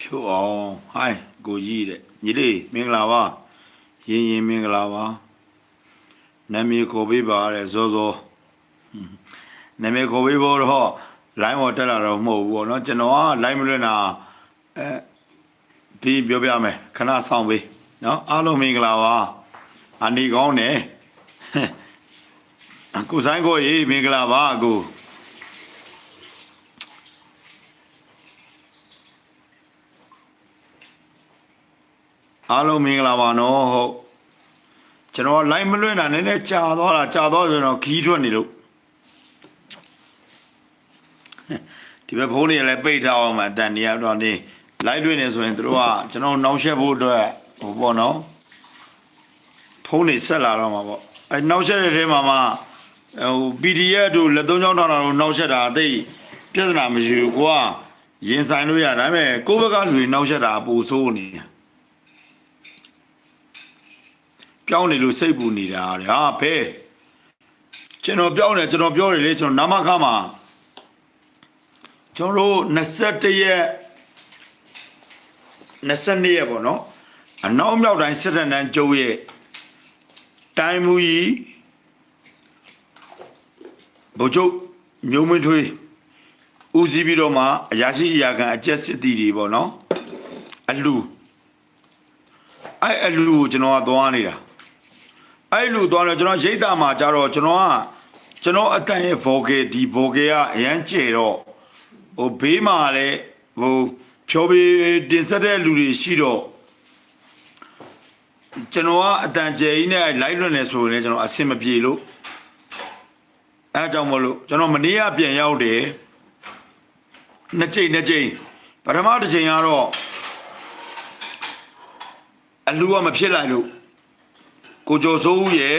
ဖြိုးအောင်ဟိုင်းကိုကြီးတဲ့ညီလေးမင်္ဂလာပါရင်မင်္ဂလာပါနာမည်ခေါ်ပေးပါတဲ့ဇောဇောနာမည်ခေါ်ပေးဖို့တော့လိုင်းပေါ်တက်လာတော့မဟုတ်ဘူးပေါ့နော်ကျွန်တော်ကလိုင်းမလွင့်တာပြီးပြောပြမယ်ခဏဆောင်ပေးနော်အားလုံးမင်္ဂလာပါအနေကောင်းတယ်ကိုဆိုင်ကိုရေးမင်္ဂလာပါကိုအားလုံးမင်္ဂလာပါနော်ဟုတ်ကျွန်တော်လိုင်းမလွင့်တာနည်းနည်းကြာသွားဆိုတော့ခီးထွက်နေလို့ဒီဘက်ဖုန်းတွေလည်းပိတ်ထားအောင်မှအတန်နေရတော့နေလိုက်လွင့်နေဆိုရင်တို့ကကျွန်တော်နောက်ဆက်ဖို့အတွက်ဟိုပေါ့နော်ဖုန်းတွေဆက်လာတော့မှာပေါ့အဲနောက်ဆက်တဲ့ထဲမှာမှဟို PDF တို့လက်သုံးချောင်းထောင်တာတို့နောက်ဆက်တာအသိပြဿနာမရှိဘူးကွာရင်ဆိုင်လို့ရဒါပေမဲ့ကိုယ့်ဘက်ကလူတွေနောက်ဆက်တာအပူဆိုးနေပြောင်းနေလို့စိတ်ပူနေတာဟာဘဲကျွန်တော်ပြောင်းတယ်ကျွန်တော်ပြောတယ်လေကျွန်တော်နာမခမှာကျွန်တော်21ရက်22ရက်ပေါ့နော်အနောက်မြောက်တိုင်းစစ်တပ်နန်းကျုပ်ရဲ့တိုင်းမူကြီးဗိုလ်ချုပ်မျိုးမင်းထွေးဦးစီးပြီးတော့မှအရာရှိအရာခံအကျက်စစ်တီတွေပေါ့နော်အလူကိုကျွန်တော်ကသွားနေတာအဲ့လူသွားတော့ကျွန်တော်ရိတ်တာမှာကြတော့ကျွန်တော်အတန်ရဲ့ vocal ဒီ vocal ကအရန်ကျဲတော့ဟိုဘေးမှာလည်းဟိုဖြောပေးတင်ဆက်တဲ့လူတွေရှိတော့ကျွန်တော်ကအတန်ကျဲကြီးနဲ့လိုက်လွတ်နေဆိုရင်ကျွန်တော်အဆင်မပြေလို့အဲအကြောင်းမလို့ကျွန်တော်မနေ့ကပြန်ရောက်တယ်နှစ်ကြိမ်ပထမတစ်ချိန်ကတော့အလူကမဖြစ်လိုက်လို့ကိုကျော်စိုးဦးရဲ့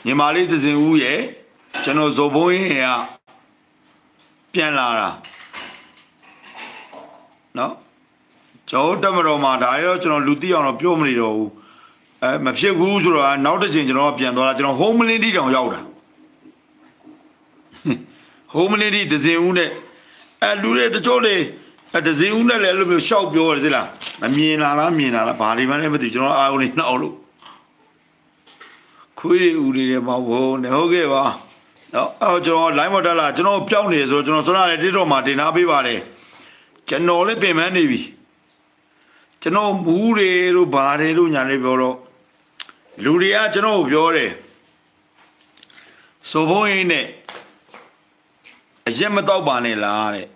ညီမလေးသဇင်ဦးရဲ့ကျွန်တော်ဇော်ဘုံရင်ကပြန်လာတာနော်ကျော်တက်မတော်မှာဒါရောကျွန်တော်လူသိအောင်တော့ပြောမနေတော့ဘူးမဖြစ်ဘူးဆိုတော့နောက်တစ်ချိန်ကျွန်တော်ပြန်သွားတာကျွန်တော် home lady တောင်ရောက်တာ home lady သဇင်ဦးနဲ့လူတွေတချို့လေသဇင်ဦးနဲ့လည်းအဲ့လိုမျိုးရှောက်ပြောတယ်သိလားမမြင်လားဘာတွေမှလည်းမသိကျွန်တော်အာရုံနေနောက်လို့ခွေးတွေဦးတွေမဟုတ်နဲ့ဟုတ်ကဲ့ပါနော်အော်ကျွန်တော် line မတက်လာကျွန်တော်ပြောင်းနေဆိုကျွန်တော်စွမ်းရတယ်တစ်တော့မှတင်ထားပေးပါတယ်ကျွန်တော်လည်းပြင်ပန်းနေပြီကျွန်တော်မူးတွေတို့ဘာတွေတို့ညာတွေပြောတော့လူတွေကကျွန်တော်ကိုပြောတယ်စိုးဘုံရင်နဲ့အရက်မတော့ပါနဲ့လားတဲ့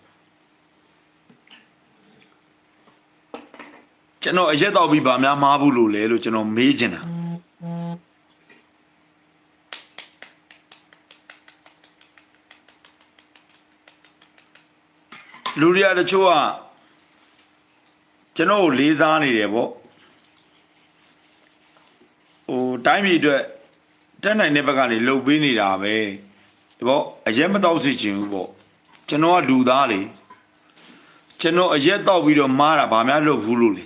ကျွန်တော်အရက်တော့ပြီးဗာများမားဘူးလို့လေလို့ကျွန်တော်မေးချင်တာလူတွေကတချို့ကကျွန်တော်ကိုလေးစားနေတယ်ပေါ့ဟိုတိုင်းပြည်အတွက်တက်နိုင်တဲ့ဘက်ကနေလှုပ်ပေးနေတာပဲဒီပေါ့အရက်မတော့စီချင်ဘူးပေါ့ကျွန်တော်ကလူသားလေကျွန်တော်အရက်တော့ပြီးတော့မားတာဗာများလုပ်ဘူးလို့လေ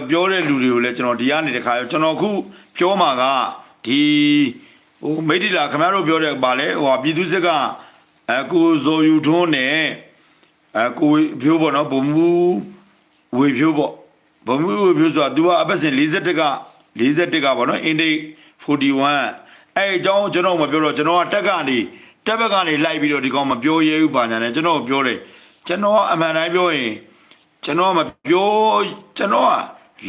ပြောတဲ့လူတွေကိုလည်းကျွန်တော်ဒီကနေတခါကျွန်တော်ခုပြောမှာကဒီဟိုမိတ်တီလာခင်ဗျားတို့ပြောတဲ့ပါလေဟိုပြည်သူစစ်ကကိုဇော်ယူထွန်းနဲ့ကိုဖြိုးပေါ့နော်ဘုံမူဝေဖြိုးပေါ့ဘုံမူဝေဖြိုးဆိုတာ तू ကအပတ်စဉ်41ကပေါ့နော်အင်ဒိတ်41အဲအကြောင်းကျွန်တော်မပြောတော့ကျွန်တော်ကတက်ဘက်ကနေလိုက်ပြီးတော့ဒီကောင်မပြောရဲဘူးပါညာနဲ့ကျွန်တော်ပြောတယ်ကျွန်တော်အမှန်တိုင်းပြောရင်ကျွန်တော်မပြောကျွန်တော်က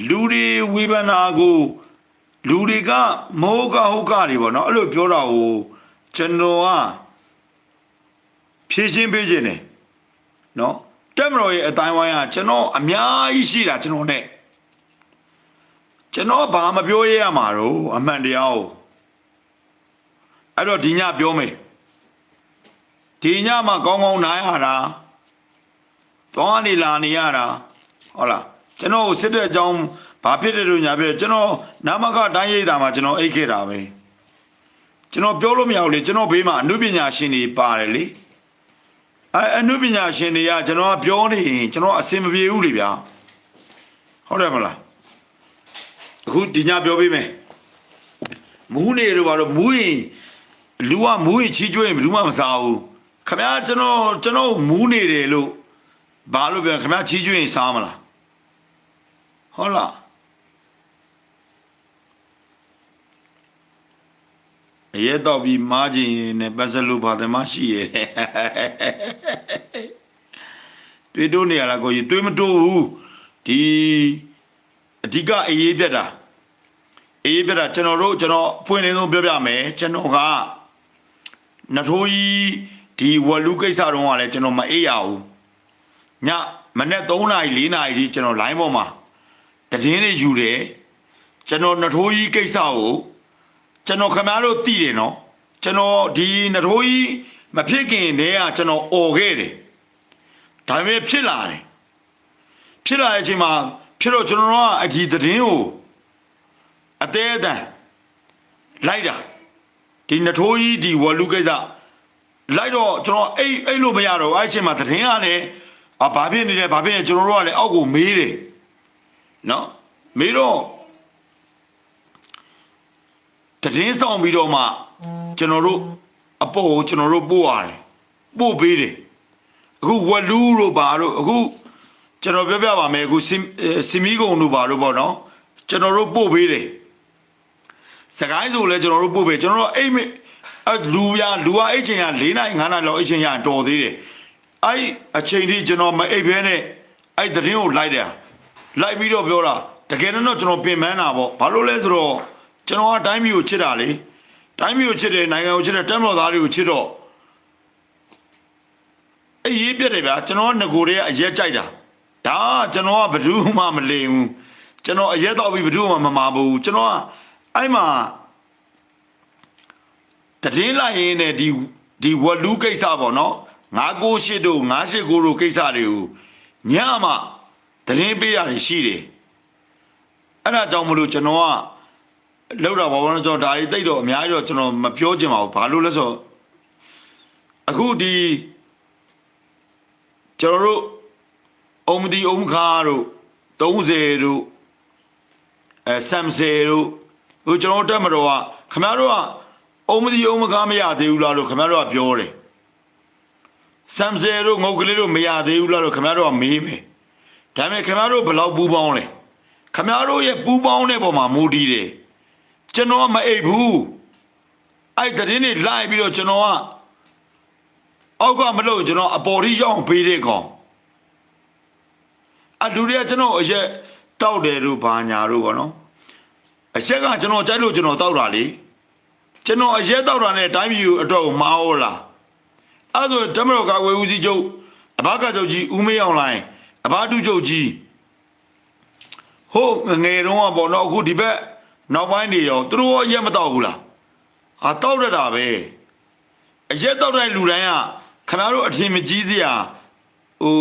လူတွေဝေဖန်တာကိုလူတွေကမဟုတ်ကဟုတ်ကတွေပေါ့နော်အဲ့လိုပြောတာကိုကျွန်တော်ကဖြည့်ရှင်းပေးခြင်းတယ်နော်တက်မတော်ရဲ့အတိုင်းဝိုင်းကကျွန်တော်အများကြီးရှိတာကျွန်တော်နဲ့ကျွန်တော်ဘာမပြောရရမှာတော့အမှန်တရားကိုအဲ့တော့ဒီညပြောမယ်ဒီညမှာကောင်းကောင်းနိုင်ရတာသွားနေလာနေရတာဟုတ်လားကျွန်တော်စစ်တဲ့အကြောင်းဘာဖြစ်တယ်လို့ညာဖြစ်တယ်ကျွန်တော်နာမကတိုင်းရိပ်တာမှာကျွန်တော်အိတ်ခဲ့တာပဲကျွန်တော်ပြောလို့မရဘူးလေကျွန်တော်ဘေးမှာအနုပညာရှင်တွေပါတယ်လေအနုပညာရှင်တွေကကျွန်တော်ပြောနေရင်ကျွန်တော်အစင်မပြေဘူးလေဗျာဟုတ်တယ်မလားအခုဒီညပြောပေးမယ်မူးနေတော့ဘာလို့မူးရင်လူကမူးရင်ချီးကျွေးရင်ဘယ်သူမှမစားဘူး ခမရကျွန်တော်မူးနေတယ်လို့ဘာလို့ပြန်ခမရချီးကျွင်းစားမလားဟုတ်လားအရဲတော့ပြီးမားခြင်းနဲ့ပတ်စလို့ပါတယ်မရှိရဲ့တွေးတိုးနေရလားကိုကြီးတွေးမတိုးဘူးဒီအဓိကအေးပြတ်တာကျွန်တော်ဖွင့်နေဆုံးပြောပြမယ်ကျွန်တော်ကနထိုးကြီးဒီဝလူကိစ္စတော့ကလည်းကျွန်တော်မအေးရဘူးညမနေ့3နာရီ4နာရီဒီကျွန်တော် line ပေါ်မှာတည်င်းလေးယူတယ်ကျွန်တော်နထိုးကြီးကိစ္စကိုကျွန်တော်ခင်ဗျားတို့သိတယ်နော်ကျွန်တော်ဒီနထိုးကြီးမဖြစ်ခင်တည်းကကျွန်တော်អော်ခဲ့တယ်ဒါပေမဲ့ဖြစ်လာတဲ့အချိန်မှာဖြစ်တော့ကျွန်တော်ကအဒီတည်င်းကိုအသေးအတန်လိုက်တာဒီနထိုးကြီးဒီဝလူကိစ္စလိုက်တော့ကျွန်တော်အဲ့လို့မရတော့အဲ့အချိန်မှာတည်င်းကလည်းဘာဖြစ်နေလဲကျွန်တော်တို့ကလည်းအောက်ကိုမေးတယ်နော်မေးတော့တည်င်းဆောင်ပြီးတော့မှကျွန်တော်တို့အပေါ်ကိုကျွန်တော်တို့ပို့ရတယ်ပို့ပေးတယ်အခုဝလူတို့ဘာတို့အခုကျွန်တော်ပြောပြပါမယ်အခုစီမီကုံတို့ဘာတို့ပေါ့နော်ကျွန်တော်တို့ပို့ပေးတယ်စကိုင်းဆိုလဲကျွန်တော်တို့ပို့ပေးကျွန်တော်တို့အိမ်လူကအဲ့ချိန်က4နိုင်5နိုင်လောက်အဲ့ချိန်ရတော်သေးတယ်အဲ့အချိန်ထိကျွန်တော်မအိပ်ဖဲနဲ့အဲ့တည်င်းကိုလိုက်ပြီးတော့ပြောတာတကယ်တော့ကျွန်တော်ပြင်ပန်းတာပေါ့ဘာလို့လဲဆိုတော့ကျွန်တော်ကတိုင်းပြည်ကိုချစ်တာလေတိုင်းပြည်ကိုချစ်တယ်နိုင်ငံကိုချစ်တယ်တမ်းတော်သားတွေကိုချစ်တော့အေးရေးပြတယ်ဗျာကျွန်တော်ကငကိုတွေကအရက်ကြိုက်တာဒါကျွန်တော်ကဘယ်သူမှမလိမ်ဘူးကျွန်တော်အရက်တော့ပြီးဘယ်သူမှမမာဘူးကျွန်တော်ကအဲ့မှာတည်လိုက်ရင်းနဲ့ဒီဝလူကိစ္စပေါ့နော်998တို့989တို့ကိစ္စတွေကိုညမှတည်ပေးရတယ်ရှိတယ်အဲ့ဒါကြောင့်မလို့ကျွန်တော်ကလောက်တော့ဘာလို့ကျွန်တော်ဒါတွေတိတ်တော့အများကြီးတော့ကျွန်တော်မပြောချင်ပါဘူးဘာလို့လဲဆိုအခုဒီကျွန်တော်တို့အုံမဒီအုံခါတို့30တို့ဆမ်ဆယ်တို့ဟိုကျွန်တော်တက်မတော်ကခင်ဗျားတို့ကအုံမဒီအုံမခါမရသေးဘူးလားလို့ခင်ဗျားတို့ကပြောတယ်ဆမ်ဆယ်တို့ငုတ်ကလေးတို့မရသေးဘူးလားလို့ခင်ဗျားတို့ကမေးမယ်ဒါပေမဲ့ခင်ဗျားတို့ဘယ်လောက်ပူပေါင်းလဲခင်ဗျားတို့ရဲ့ပူပေါင်းတဲ့ပုံမှာမူတည်တယ်ကျွန်တော်မအိပ်ဘူးအဲ့တည်းနေလိုက်ပြီးတော့ကျွန်တော်ကအောက်ကမလို့ကျွန်တော်အပေါ်ထိရောက်ပေးတဲ့ကောင်အလူတွေကကျွန်တော်အရက်တောက်တယ်တို့ဘာညာတို့ပေါ့နော်အချက်ကကျွန်တော်ကြိုက်လို့ကျွန်တော်တောက်တာလေကျွန်တော်အရက်တောက်တာနဲ့တိုင်းပြည်အတွက်ကိုမားဟောလားအဲ့ဆိုဓမ္မတော်ကာဝေဦးစီးချုပ်အဘကချုပ်ကြီးဦးမေးအောင်လိုင်းအဘတုချုပ်ကြီးဟိုငယ်တုန်းကပေါ့နော်အခုဒီဘက်နောက်ပိုင်းနေရောသူတို့ရောရက်မတော့ဘူးလားဟာတောက်ရတာပဲအရက်တောက်တဲ့လူတိုင်းကခင်ဗျားတို့အထင်မကြီးစရာဟို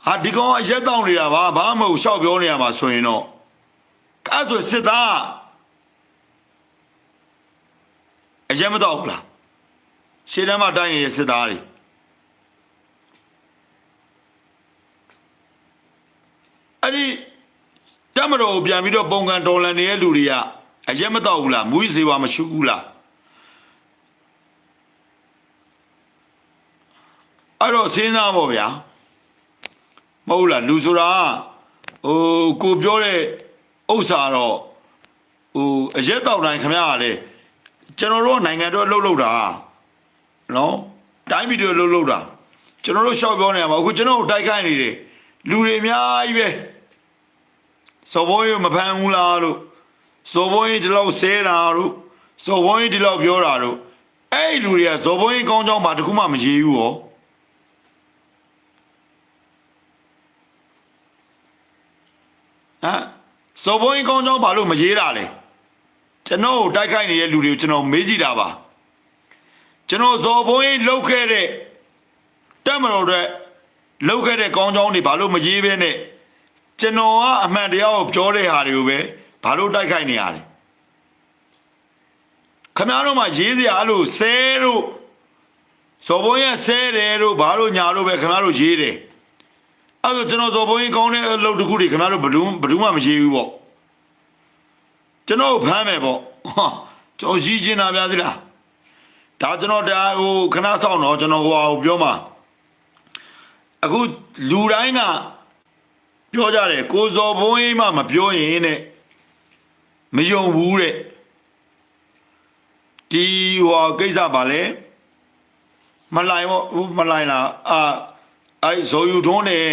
ဟာဒီကောင်အရက်တောက်နေတာဘာမှမဟုတ်ရှောက်ပြောနေရမှာဆိုရင်တော့အဲ့ဆိုစစ်သားအရက်မတော့ဘူးလားရှေ့တန်းမှာတိုင်းနေတဲ့စစ်သားတွေအဲ့ဒီတမတော်ကိုပြန်ပြီးတော့ပုံကန်တော်လန်နေတဲ့လူတွေကအရက်မတော့ဘူးလားမူးစေဝါမရှိဘူးလားအဲ့တော့စဉ်းစားပေါ့ဗျာမဟုတ်လားလူဆိုတာဟိုကိုပြောတဲ့ဥစ္စာတော့ဟိုအရက်တော့တိုင်းခင်ဗျားကလေကျွန်တော်တို့နိုင်ငံတော်လှုပ်တာနော်တိုင်းပြည်တွေလှုပ်တာကျွန်တော်တို့ရှောက်ပြောနေရမှာအခုကျွန်တော်တိုက်ခိုက်နေတယ်လူတွေအများကြီးပဲစော်ဘုံရမဖမ်းဘူးလားလို့စော်ဘုံရဒီလောက်ဆဲတာတို့စော်ဘုံရဒီလောက်ပြောတာတို့အဲ့လူတွေကစော်ဘုံရကောင်းကြောင်းပါတခုမှမရေးဘူးဟောစော်ဘုံရကောင်းကြောင်းဘာလို့မရေးတာလဲကျွန်တော်တိုက်ခိုက်နေတဲ့လူတွေကိုကျွန်တော်မေးကြည့်တာပါကျွန်တော်ဇော်ဘုံကြီးလှုပ်ခဲ့တဲ့တက်မတော်တဲ့လှုပ်ခဲ့တဲ့ကောင်းကြောင်းတွေဘာလို့မရေးဘဲနဲ့ကျွန်တော်ကအမှန်တရားကိုပြောတဲ့ဟာတွေကိုပဲဘာလို့တိုက်ခိုက်နေရလဲခင်ဗျားတို့မှရေးစရာအဲ့လိုဆဲတို့ဇော်ဘုံကြီးဆဲတယ်တို့ဘာလို့ညာတို့ပဲခင်ဗျားတို့ရေးတယ်အဲ့တော့ကျွန်တော်ဇော်ဘုံကြီးကောင်းတဲ့အလုပ်တစ်ခုတွေခင်ဗျားတို့ဘယ်သူမှမရေးဘူးပေါ့ကျွန်တော်ဖမ်းမယ်ပေါ့ကျွန်တော်ရည်ကျင်တာဗျာသီလား ဒါကျွန်တော်ဒါဟိုခဏဆောင်တော့ကျွန်တော်ဟိုဟာပြောမှာအခုလူတိုင်းကပြောကြတယ်ကိုဇော်ဘုံအိမ်မှမပြောရင်တဲ့မယုံဘူးတဲ့ဒီဟိုကိစ္စပါလေမလိုက်ပေါ့မလိုက်လားအဲ့ဇော်ယူထုံးနဲ့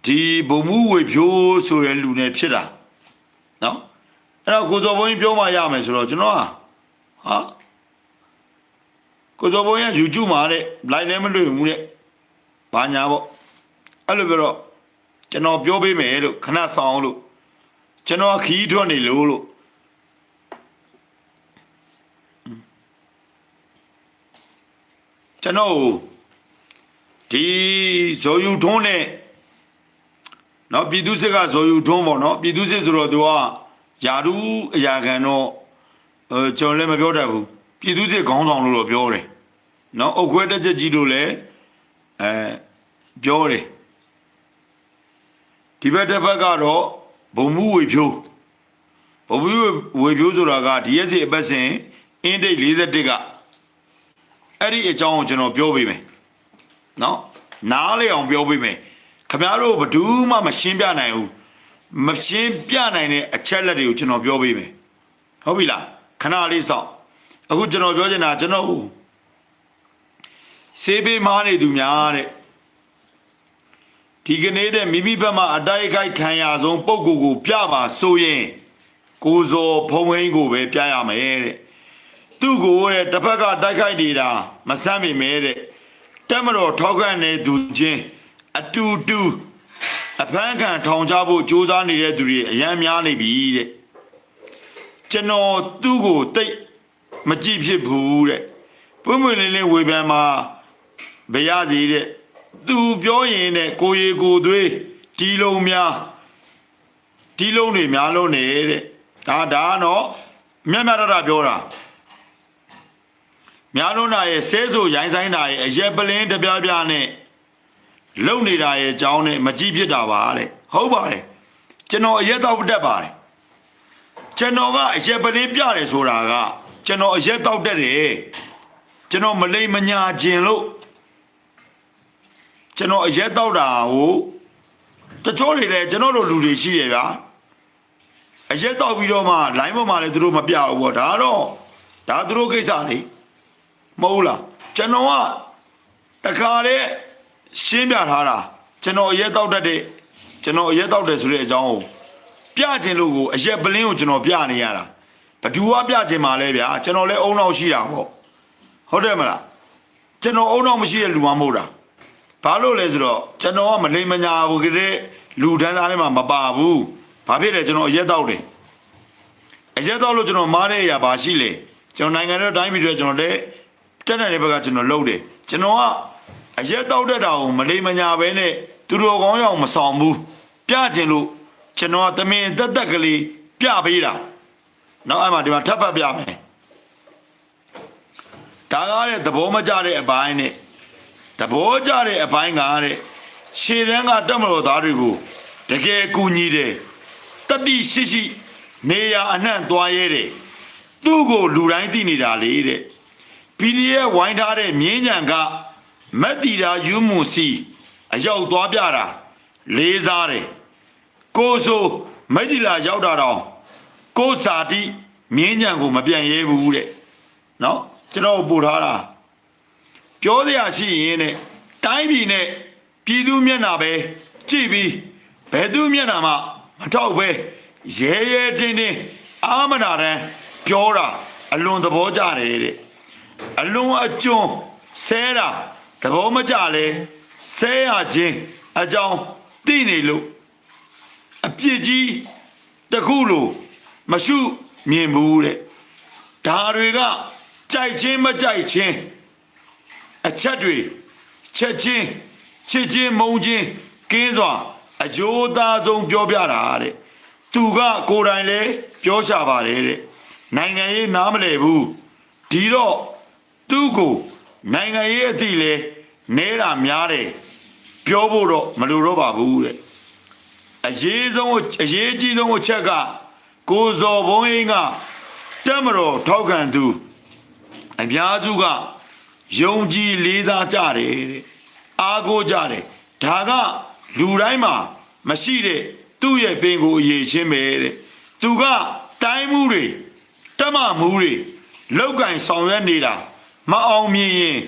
ဒီဘုံမှုဝေဖြိုးဆိုတဲ့လူနဲ့ဖြစ်တာနော်အဲ့တော့ကိုဇော်ဘုံပြောမှရမယ်ဆိုတော့ကျွန်တော်ဟာကိုဇော်ဘုံရယူကျမှာတဲ့လိုက်လည်းမတွေ့ဘူးတဲ့ဘာညာပေါ့အဲ့လိုပြောတော့ကျွန်တော်ပြောပေးမယ်လို့ခဏဆောင်လို့ကျွန်တော်ခီးထွက်နေလို့ကျွန်တော်ဒီဇော်ယူထုံးနဲ့နော်ပြည်သူစစ်ကဇော်ယူထုံးပေါ့နော်ပြည်သူစစ်ဆိုတော့သူကယာရုအရာခံတော့ကျွန်တော်လည်းမပြောတတ်ဘူးပြည်သူစစ်ခေါင်းဆောင်လို့တော့ပြောတယ်နော်အုတ်ခွဲတက်ချက်ကြီးလို့လည်းပြောတယ်ဒီဘက်တစ်ဘက်ကတော့ဘုံမှုဝေဖြိုးဘုံမှုဝေဖြိုးဆိုတာကဒီရက်စီအပတ်စဉ်အင်းဒိတ်41ကအဲ့ဒီအကြောင်းကိုကျွန်တော်ပြောပေးမယ်နော်နားလေအောင်ပြောပေးမယ်ခင်ဗျားတို့ဘယ်သူမှမရှင်းပြနိုင်ဘူးမရှင်းပြနိုင်တဲ့အချက်လက်တွေကိုကျွန်တော်ပြောပေးမယ်ဟုတ်ပြီလားခဏလေးစောင့်အခုကျွန်တော်ပြောချင်တာကျွန်တော်စေးပေးမားနေသူများတဲ့ဒီကနေ့တဲ့မိမိဘက်မှာအတိုက်အခိုက်ခံရဆုံးပုံကိုပြပါဆိုရင်ကိုဇော်ဖုံဟင်းကိုပဲပြရမယ်တဲ့သူ့ကိုတဲ့တစ်ဖက်ကတိုက်ခိုက်နေတာမဆမ်းမိမဲတဲ့တက်မတော်ထောက်ခံနေသူချင်းအတူတူအဖမ်းခံထောင်ချဖို့ကြိုးစားနေတဲ့သူတွေအများများနေပြီတဲ့ကျွန်တော်သူ့ကိုတိတ်မကြည့်ဖြစ်ဘူးတဲ့ပွင့်ပွင့်လင်းလင်းဝေဖန်မှာဘရစီတဲ့သူပြောရင်တဲ့ကိုရီကိုသွေးဒီလုံးများဒီလုံးတွေများလုံးနေတဲ့ဒါကတော့မြတ်မြတ်တပြောတာများလုံးနာရဲ့ဆဲဆိုရိုင်းဆိုင်တာရဲ့အရက်ပလင်းတပြားပြားနဲ့လုံနေတာရဲ့အကြောင်းနဲ့မကြည့်ဖြစ်တာပါတဲ့ဟုတ်ပါတယ်ကျွန်တော်အရက်တော့တက်ပါတယ်ကျွန်တော်ကအရက်ပလင်းပြတယ်ဆိုတာကကျွန်တော်အရက်တော့တက်တယ်ကျွန်တော်မလိမ္မညာခြင်းလို့ကျွန်တော်အရက်တော့တာကိုတချို့တွေလည်းကျွန်တော်တို့လူတွေရှိရဗျာအရက်တော့ပြီးတော့မှ line ပေါ်မှာလည်းသူတို့မပြဘူးပေါ့ဒါတော့ဒါသူတို့ကိစ္စလေမဟုတ်လားကျွန်တော်ကတခါတည်းရှင်းပြထားတာကျွန်တော်အရက်တော့တက်တဲ့ကျွန်တော်အရက်တော့တယ်ဆိုတဲ့အကြောင်းကိုပြခြင်းလို့ကိုအရက်ပလင်းကိုကျွန်တော်ပြနေရတာဘသူကပြခြင်းမှာလဲဗျာကျွန်တော်လည်းအုံနောက်ရှိတာပေါ့ဟုတ်တယ်မလားကျွန်တော်အုံနောက်မရှိတဲ့လူမှမဟုတ်တာဘာလို့လဲဆိုတော့ကျွန်တော်ကမလိမ္မညာဘူးကလေးလူတန်းသားထဲမှာမပါဘူးဘာဖြစ်လဲကျွန်တော်အရက်တော့တယ်အရက်တော့လို့ကျွန်တော်မားတဲ့အရာဘာရှိလဲကျွန်တော်နိုင်ငံတော်တိုင်းပြည်တွေကျွန်တော်လည်းတက်တဲ့ဘက်ကကျွန်တော်လုပ်တယ်ကျွန်တော်ကအရက်တော့တက်တာကိုမလိမ္မညာပဲနဲ့သူတော်ကောင်းရောက်မဆောင်ဘူးပြခြင်းလို့ကျွန်တော်ကတမင်တက်ကလေးပြပေးတာနောက်အဲ့မှာဒီမှာထပ်ဖတ်ပြမယ်ဒါကားတဲ့သဘောမကျတဲ့အပိုင်းနဲ့သဘောကျတဲ့အပိုင်းကတဲ့ရှေ့တန်းကတက်မတော်သားတွေကိုတကယ်ကူညီတယ်တတိရှိရှိနေရအနှံ့သွားရဲတယ်သူ့ကိုလူတိုင်းသိနေတာလေတဲ့ PDF ဝိုင်းထားတဲ့မြင်းညံကမက်တီတာယူမှုစီအရောက်သွားပြတာလေးစားတယ်ကိုဆိုမိတ်တီလာရောက်တာတော့ကိုစာတိမြင်းညံကိုမပြန်ရဲဘူးတဲ့နော်ကျွန်တော်ပို့ထားတာပြောစရာရှိရင်တဲ့တိုင်းပြည်နဲ့ပြည်သူမျက်နှာပဲကြည့်ပြီးဘယ်သူမျက်နှာမှမထောက်ပဲရဲရဲတင်းတင်းအာမနာတန်းပြောတာအလွန်သဘောကျတယ်တဲ့အလွန်အကျွန်းဆဲတာသဘောမကျလဲဆဲရခြင်းအကြောင်းသိနေလို့အပြစ်ကြီးတစ်ခုလို့မရှုမြင်ဘူးတဲ့ဒါတွေကကြိုက်ချင်းမကြိုက်ချင်းအချက်တွေချက်ချင်းချစ်ချင်းမုန်းချင်းကင်းစွာအကျိုးသားဆုံးပြောပြတာတဲ့သူကကိုယ်တိုင်လည်းပြောရှာပါတယ်တဲ့နိုင်ငံရေးနားမလည်ဘူးဒီတော့သူ့ကိုနိုင်ငံရေးအသည့်လဲနဲတာများတယ်ပြောဖို့တော့မလိုတော့ပါဘူးတဲ့အရေးကြီးဆုံးအချက်ကကိုဇော်ဘုံအင်းကတက်မတော်ထောက်ခံသူ အများစုကယုံကြည်လေးစားကြတယ်တဲ့အားကိုးကြတယ်ဒါကလူတိုင်းမှာမရှိတဲ့သူ့ရဲ့ပင်ကိုအရေးချင်းပဲတဲ့သူကတိုင်းမှုတွေတက်မှမှုတွေလောက်ကင်ဆောင်ရွက်နေတာမအောင်မြင်ရင်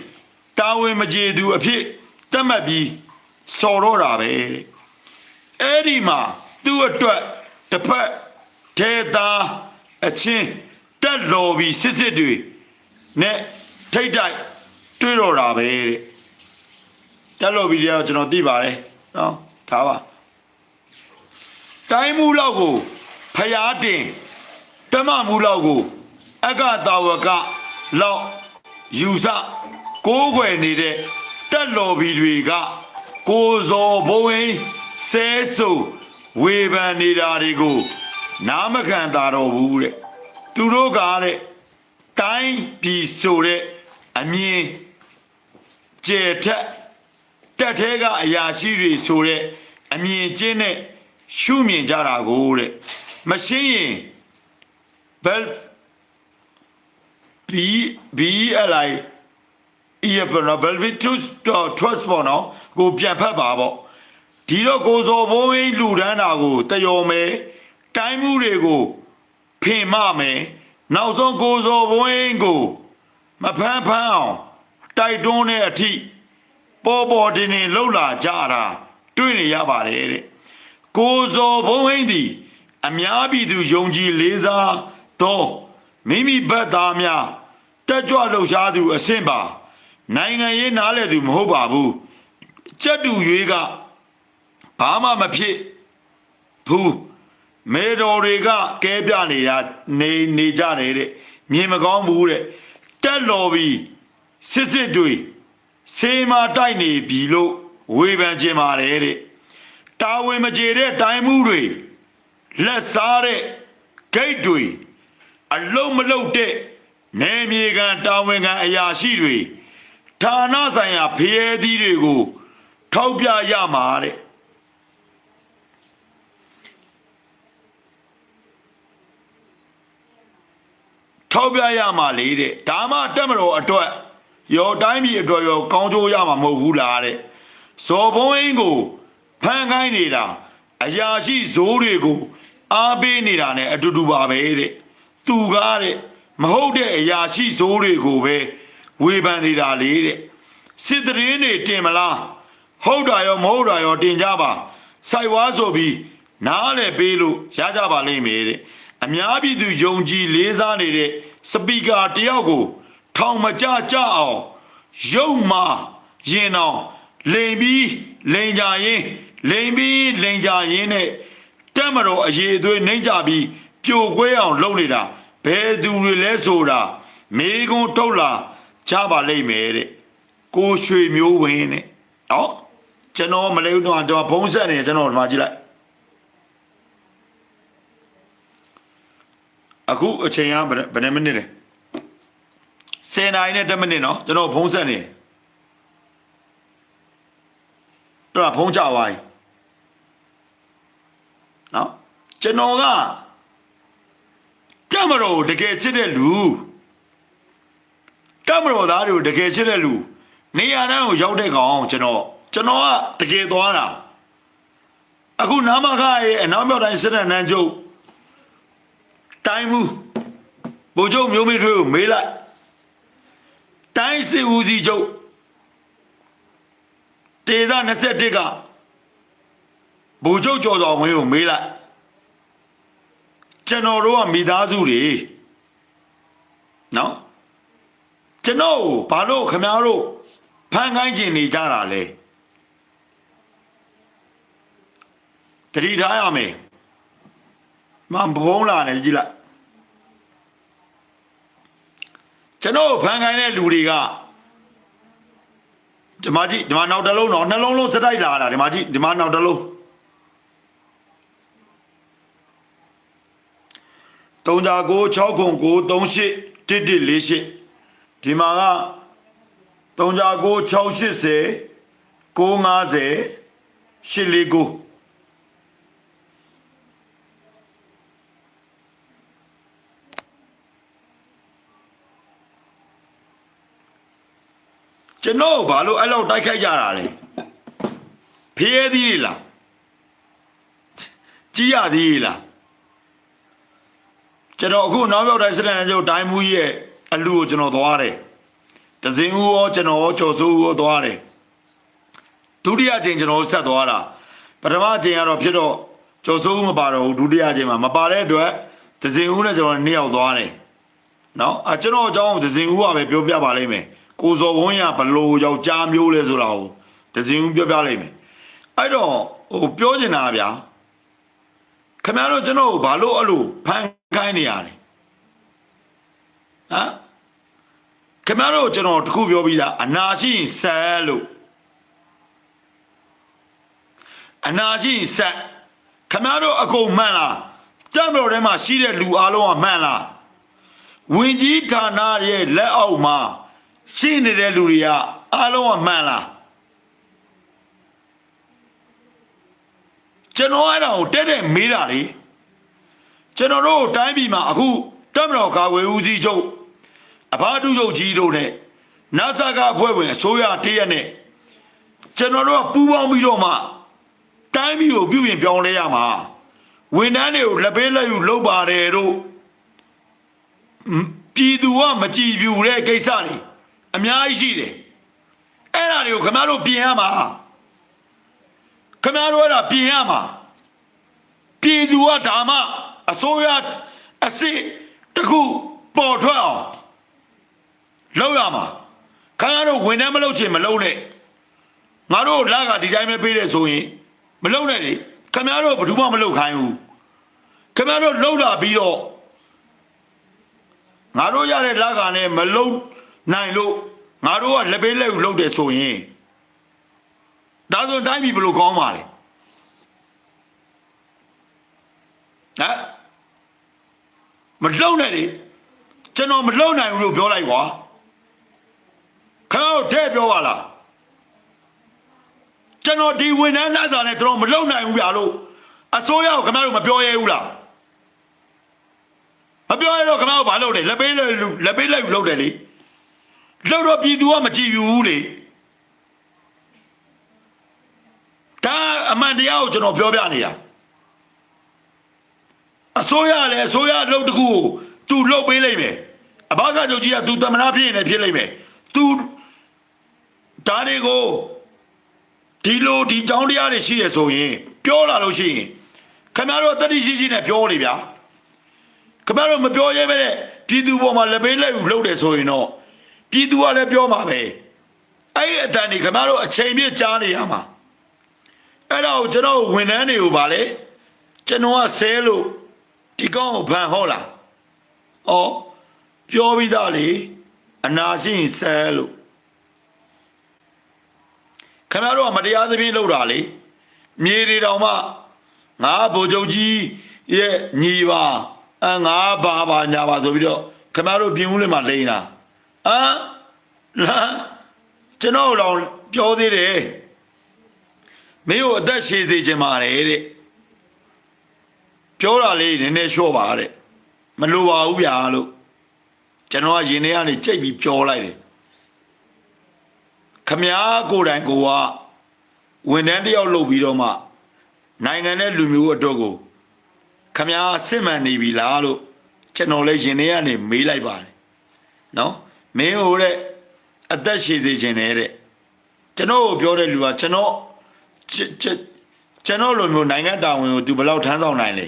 တာဝန်မကျေသူအဖြစ်တက်မှတ်ပြီးစော်တော့တာပဲတဲ့အဲ့ဒီမှာသူ့အတွက်တစ်ဖက်ဒေတာအချင်းတက်လော်ပြီးစစ်တွေနဲ့ထိတ်တိုက်တွေ့တော့တာပဲတဲ့တက်လော်ပြီးတော့ကျွန်တော်သိပါတယ်နော်ဒါပါတိုင်းမှုလောက်ကိုဖျားတင်တမမှုလောက်ကိုအကတာဝကလောက်ယူဆကိုးကွယ်နေတဲ့တက်လော်ပြီးတွေကကိုစောဘုံဝင်ဆဲဆူဝေဖန်နေတာတွေကိုနားမခံတာတော့ဘူးတဲ့သူတို့ကတဲ့တိုင်းပြည်ဆိုတဲ့အမြင်ကျေထက်တက်သေးကအရာရှိတွေဆိုတဲ့အမြင်ချင်းနဲ့ရှုမြင်ကြတာကိုတဲ့မရှင်းရင်ဘယ်ဘီအလိုက်EF နော် Belvit Trust ပေါ့နော်ကိုပြန်ဖတ်ပါပေါ့ဒီတော့ကိုစောဘုံကြီးလူဒန်းတာကိုတယောမယ်တိုင်းမှုတွေကိုဖင်မမယ်နောက်ဆုံးကိုစောဘုံကြီးကိုမဖမ်းအောင်တိုက်တွန်းတဲ့အထိပေါ်တင်လှုပ်လာကြတာတွေ့နေရပါတယ်တဲ့ကိုစောဘုံကြီးသည်အများပြည်သူယုံကြည်လေးစားသောမိမိဘက်သားများတက်ကြွလှုပ်ရှားသူအဆင့်ပါနိုင်ငံရေးနားလည်သူမဟုတ်ပါဘူးကြက်တူရွေးကဘာမှမဖြစ်ဘူးမေတော်တွေကကဲပြနေတာနေကြတယ်တဲ့မြင်မကောင်းဘူးတဲ့တက်လော်ပြီးစစ်တွေစေမာတိုက်နေပြီလို့ဝေဖန်ခြင်းပါတယ်တဲ့တာဝန်မကျေတဲ့တိုင်းမှုတွေလက်စားတဲ့ဂိတ်တွေအလုံးမလုံးတဲ့နယ်မြေကန်တာဝန်ခံအရာရှိတွေဌာနဆိုင်ရာဖျဲသီးတွေကိုထောက်ပြရမှာတဲ့ထောက်ပြရမှာလေတဲ့ဒါမှတက်မတော်အတွက်ရောတိုင်းပြည်အတွက်ရောကောင်းကျိုးရမှာမဟုတ်ဘူးလားတဲ့ဇော်ဘုံအင်းကိုဖန်ခိုင်းနေတာအရာရှိဇိုးတွေကိုအားပေးနေတာ ਨੇ အတူတူပါပဲတဲ့သူကားတဲ့မဟုတ်တဲ့အရာရှိဇိုးတွေကိုပဲဝေဖန်နေတာလေတဲ့စစ်တရင်တွေတင်မလားဟုတ်တာရောမဟုတ်တာရောတင်ကြပါစိုက်ဝါဆိုပြီးနားလည်းပေးလို့ရကြပါလိမ့်မယ်တဲ့အများပြည်သူယုံကြည်လေးစားနေတဲ့စပီကာတယောက်ကိုထောင်မကြကြအောင်ရုပ်မာရင်အောင်လိန်ပြီးလိန်ကြရင်လိန်ပြီးလိန်ကြရင်နဲ့တက်မတော်အရေးအသွေးနှိမ့်ကြပြီးပြိုကွဲအောင်လုပ်နေတာဘယ်သူတွေလဲဆိုတာမေကွန်းထုတ်လာကြပါလိမ့်မယ်တဲ့ကိုရွှေမျိုးဝင်းတဲ့နော်ကျွန်တော်မလဲဦးတော့ဘုံဆက်နေကျွန်တော်ဒီမှာကြည့်လိုက်အခုအချိန်ကဘယ်နှမိနစ်လဲ10 နာရီနဲ့10မိနစ်နော်ကျွန်တော်ဘုံဆက်နေတော့ဘုံချသွားပြီနော်ကျွန်တော်ကတမတော်တကယ်ချစ်တဲ့လူတမတော်သားတွေကိုတကယ်ချစ်တဲ့လူနေရာတန်းကိုရောက်တဲ့ကောင်ကျွန်တော်ကတကယ်သွားတာအခုနာမခရဲ့အနောက်မြောက်တိုင်းစစ်တပ်နန်းချုပ်တိုင်းမှုဗိုလ်ချုပ်မျိုးမေထွေးကိုမေးလိုက်တိုင်းစစ်ဦးစီးချုပ်တေသာ21ကဗိုလ်ချုပ်ကျော်တော်ဝင်းကိုမေးလိုက်ကျွန်တော်တို့ကမိသားစုတွေနော်ကျွန်တော်ဘာလို့ခမားတို့ဖန်ခိုင်းကျင်နေကြတာလဲတတိထားရမယ်မဘုံလာနေကြည့်လိုက်ကျွန်တော်ဖန်ခိုင်းတဲ့လူတွေကဒီမှာကြည့်ဒီမှာနောက်တစ်လုံးတော့နှလုံးလုံးစတိုက်လာတာဒီမှာကြည့်ဒီမှာနောက်တစ်လုံး39609381148ဒီမှာက39680950849 ကျွန်တော်ဘာလို့အဲ့လောက်တိုက်ခိုက်ကြတာလဲဖေးသေးလားကြီးရသေးလားကျွန်တော်အခုနောက်ပြောက်တိုင်းစတဲ့ကျုပ်တိုင်းမူကြီးရဲ့အလူကိုကျွန်တော်သွားတယ်ဒဇင်ဦးရောကျွန်တော်ကျော်စိုးဦးရောသွားတယ်ဒုတိယအချိန်ကျွန်တော်ဆက်သွားတာပထမအချိန်ကတော့ဖြစ်တော့ကျော်စိုးဦးမပါတော့ဘူးဒုတိယအချိန်မှာမပါတဲ့အတွက်ဒဇင်ဦးနဲ့ကျွန်တော်နှစ်ယောက်သွားတယ်နော်ကျွန်တော်အကြောင်းဒဇင်ဦးကပဲပြောပြပါလိမ့်မယ်ကိုစော်ဝန်းရဘလို့ယောက်ျားမျိုးလဲဆိုတာကိုဒဇင်ဦးပြောပြလိမ့်မယ်အဲ့တော့ပြောချင်တာဗျာခင်ဗျားတို့ကျွန်တော်ဘာလို့အဲ့လိုဖန်ခိုင်းနေရလဲဟမ်ခင်ဗျားတို့ကျွန်တော်တခုပြောပြီးသားအနာရှိရင်ဆက်လို့အနာရှိရင်ဆက်ခင်ဗျားတို့အကုန်မှန်လားတံတော်ထဲမှာရှိတဲ့လူအလုံးကမှန်လားဝင်ကြီးဌာနရဲ့လက်အောက်မှာရှိနေတဲ့လူတွေကအလုံးကမှန်လားကျွန်တော်အဲ့ဒါကိုတဲ့မေးတာလေကျွန်တော်တို့တိုင်းပြည်မှာအခုတမတော်ကာဝေဦးစီးချုပ်အဘဒုချုပ်ကြီးတို့နဲ့နာဆာကအဖွဲ့ဝင်အစိုးရတရက်နဲ့ကျွန်တော်တို့ကပူးပေါင်းပြီးတော့မှတိုင်းပြည်ကိုပြုပြင်ပြောင်းလဲရမှာဝန်ထမ်းတွေကိုလက်ပေးလက်ယူလုပ်ပါတယ်တို့ပြည်သူကမကြည်ပြူတဲ့ကိစ္စတွေအများကြီးရှိတယ်အဲ့ဒါတွေကိုခင်ဗျားတို့ပြင်ရမှာခင်ဗျားတို့အဲ့ဒါပြင်ရမှာပြည်သူကဒါမှအစိုးရအစစ်တခုပေါ်ထွက်အောင်လုပ်ရမှာခင်ဗျားတို့ဝန်ထမ်းမလုပ်ချင်မလုပ်နဲ့ငါတို့လကဒီတိုင်းပဲပေးတယ်ဆိုရင်မလုပ်နဲ့လေခင်ဗျားတို့ဘယ်သူမှမလုပ်ခိုင်းဘူးခင်ဗျားတို့လှုပ်လာပြီးတော့ငါတို့ရတဲ့လကနဲ့မလုံနိုင်လို့ငါတို့ကလက်ပေးလက်ယူလုပ်တယ်ဆိုရင်ဒါဆိုတိုင်းပြည်ဘယ်လိုကောင်းပါလဲဟမ်မလုံနဲ့လေကျွန်တော်မလုံနိုင်ဘူးလို့ပြောလိုက်ကွာခင်ဗျားတို့တဲ့ပြောပါလားကျွန်တော်ဒီဝန်ထမ်းလက်စာနဲ့ကျွန်တော်မလုံနိုင်ဘူးဗျာလို့အစိုးရကိုခင်ဗျားတို့မပြောရဲဘူးလားမပြောရတော့ခင်ဗျားတို့ဘာလုပ်လဲလက်ပေးလက်ယူလုပ်တယ်လေလှုပ်တော့ပြည်သူကမကြည်ဘူးလေဒါအမှန်တရားကိုကျွန်တော်ပြောပြနေတာအစိုးရလည်းအစိုးရလှုပ်တခုကိုသူလှုပ်ပေးလိုက်မယ်အဘကချုပ်ကြီးကသူတမနာဖြစ်ရင်လည်းဖြစ်လိုက်မယ်သူဒါတွေကိုဒီလိုဒီကြောင်းတရားတွေရှိရဆိုရင်ပြောလာလို့ရှိရင်ခင်ဗျားတို့တတိရှိရှိနဲ့ပြောလေဗျာခင်ဗျားတို့မပြောရဲပဲတဲ့ပြည်သူပေါ်မှာလက်ပေးလက်ယူလှုပ်တယ်ဆိုရင်တော့ပြည်သူကလည်းပြောမှာပဲအဲ့ဒီအတန်ဒီခင်ဗျားတို့အချိန်ပြည့်ကြားနေရမှာအဲ့ဒါကိုကျွန်တော်ဝန်ထမ်းတွေကိုဗာလေကျွန်တော်ကဆဲလို့ဒီကောင်းကိုဖန်ဟောလားဩပြောပြီးသားလေအနာရှိရင်ဆဲလို့ခင်ဗျားတို့ကမတရားသဖြင့်လုပ်တာလေမြေတွေတောင်မှငါဗိုလ်ချုပ်ကြီးရဲ့ညီပါငါဘာညာပါဆိုပြီးတော့ခင်ဗျားတို့ပြင်ဦးလင်းမှာလိန်တာလာကျွန်တော်လောင်ပြောသေးတယ်မင်းကိုအသက်ရှည်စေချင်ပါတယ်တဲ့ပြောတာလေးနည်းနည်းလျှော့ပါတဲ့မလိုပါဘူးဗျာလို့ကျွန်တော်ကရင်ထဲကနေကြိတ်ပြီးပြောလိုက်တယ်ခမားကိုယ်တိုင်ကိုကဝန်ထမ်းတယောက်လုပ်ပြီးတော့မှနိုင်ငံနဲ့လူမျိုးအတွက်ကိုခမားစစ်မှန်နေပြီလားလို့ကျွန်တော်လည်းရင်ထဲကနေမေးလိုက်ပါတယ်နော်မင်းဟိုတဲ့အသက်ရှည်စေခြင်းနဲ့တဲ့ကျွန်တော်ကိုပြောတဲ့လူကကျွန်တော်လိုမျိုးနိုင်ငံတာဝန်ကိုသူဘယ်လောက်ထမ်းဆောင်နိုင်လဲ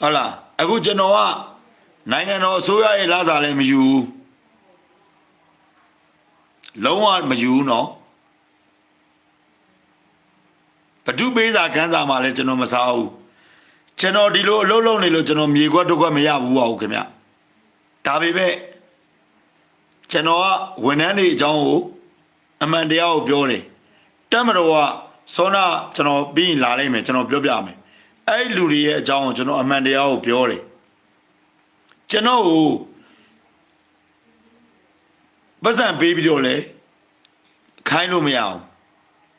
ဟုတ်လားအခုကျွန်တော်ကနိုင်ငံတော်အစိုးရရဲ့လာစားလည်းမယူဘူးလုံးဝမယူဘူးနော်ဘဒုပေးစာခန်းစာမှာလည်းကျွန်တော်မစားဘူးကျွန်တော်ဒီလိုအလုပ်လုပ်နေလို့ကျွန်တော်မြေခွက်တော့ခွက်မရဘူးပါဘူးခင်ဗျဒါပေမဲ့ကျွန်တော်ကဝန်ထမ်းတွေအကြောင်းကိုအမှန်တရားကိုပြောတယ်တက်မတော်ကစောနာကျွန်တော်ပြီးရင်လာလိုက်မယ်ကျွန်တော်ပြောပြမယ်အဲ့လူတွေရဲ့အကြောင်းကိုကျွန်တော်အမှန်တရားကိုပြောတယ်ကျွန်တော်ကိုပတ်စံပေးပြီးတော့လေခိုင်းလို့မရအောင်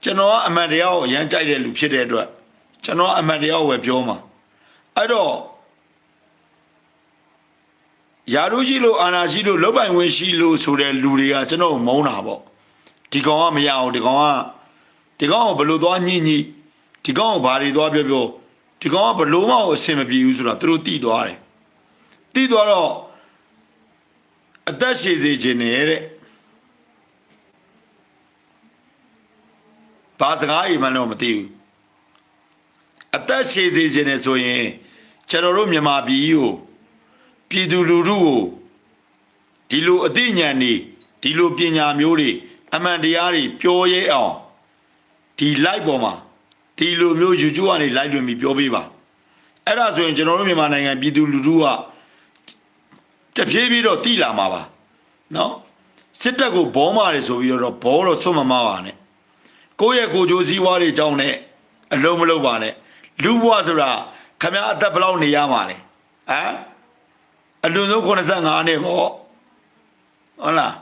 ကျွန်တော်ကအမှန်တရားကိုအရန်ကြိုက်တဲ့လူဖြစ်တဲ့အတွက်ကျွန်တော်အမှန်တရားကိုပဲပြောမှာအဲ့တော့ ယာတို့ရှိလို့အာနာရှိလို့လောက်ပိုင်ဝင်ရှိလို့ဆိုတဲ့လူတွေကကျွန်တော်မုန်းတာပေါ့ဒီကောင်ကမရအောင်ဒီကောင်ကဘလို့သွားညှိဒီကောင်ကဘာတွေသွားပြောဒီကောင်ကဘလို့မအောင်အဆင်မပြေဘူးဆိုတော့သူတို့တိသွားတယ်တိသွားတော့အသက်ရှည်စေခြင်းနဲ့ဘာစကားအိမ်မှတော့မသိဘူးအသက်ရှည်စေခြင်းနဲ့ဆိုရင်ကျွန်တော်တို့မြန်မာပြည်ကိုပြည်သူလူထုကိုဒီလိုအသိဉာဏ်တွေဒီလိုပညာမျိုးတွေအမှန်တရားတွေပြောရဲအောင်ဒီ live ပေါ်မှာဒီလိုမျိုး YouTube ကနေ live လွှင့်ပြီးပြောပေးပါအဲ့ဒါဆိုရင်ကျွန်တော်တို့မြန်မာနိုင်ငံပြည်သူလူထုကတဖြည်းဖြည်းတော့တိလာမှာပါနော်စစ်တပ်ကိုဘောမာတယ်ဆိုပြီးတော့ဘောတော့ဆွတ်မမပါနဲ့ကိုယ့်ရဲ့ကိုကြိုးစည်းဝါးတွေကြောင်းနဲ့အလုံးမလုံးပါနဲ့လူဘွားဆိုတာခမရအသက်ဘယ်လောက်နေရမှာလဲဟမ်အလွန်ဆုံး85နှစ်ပေါ့ဟုတ်လား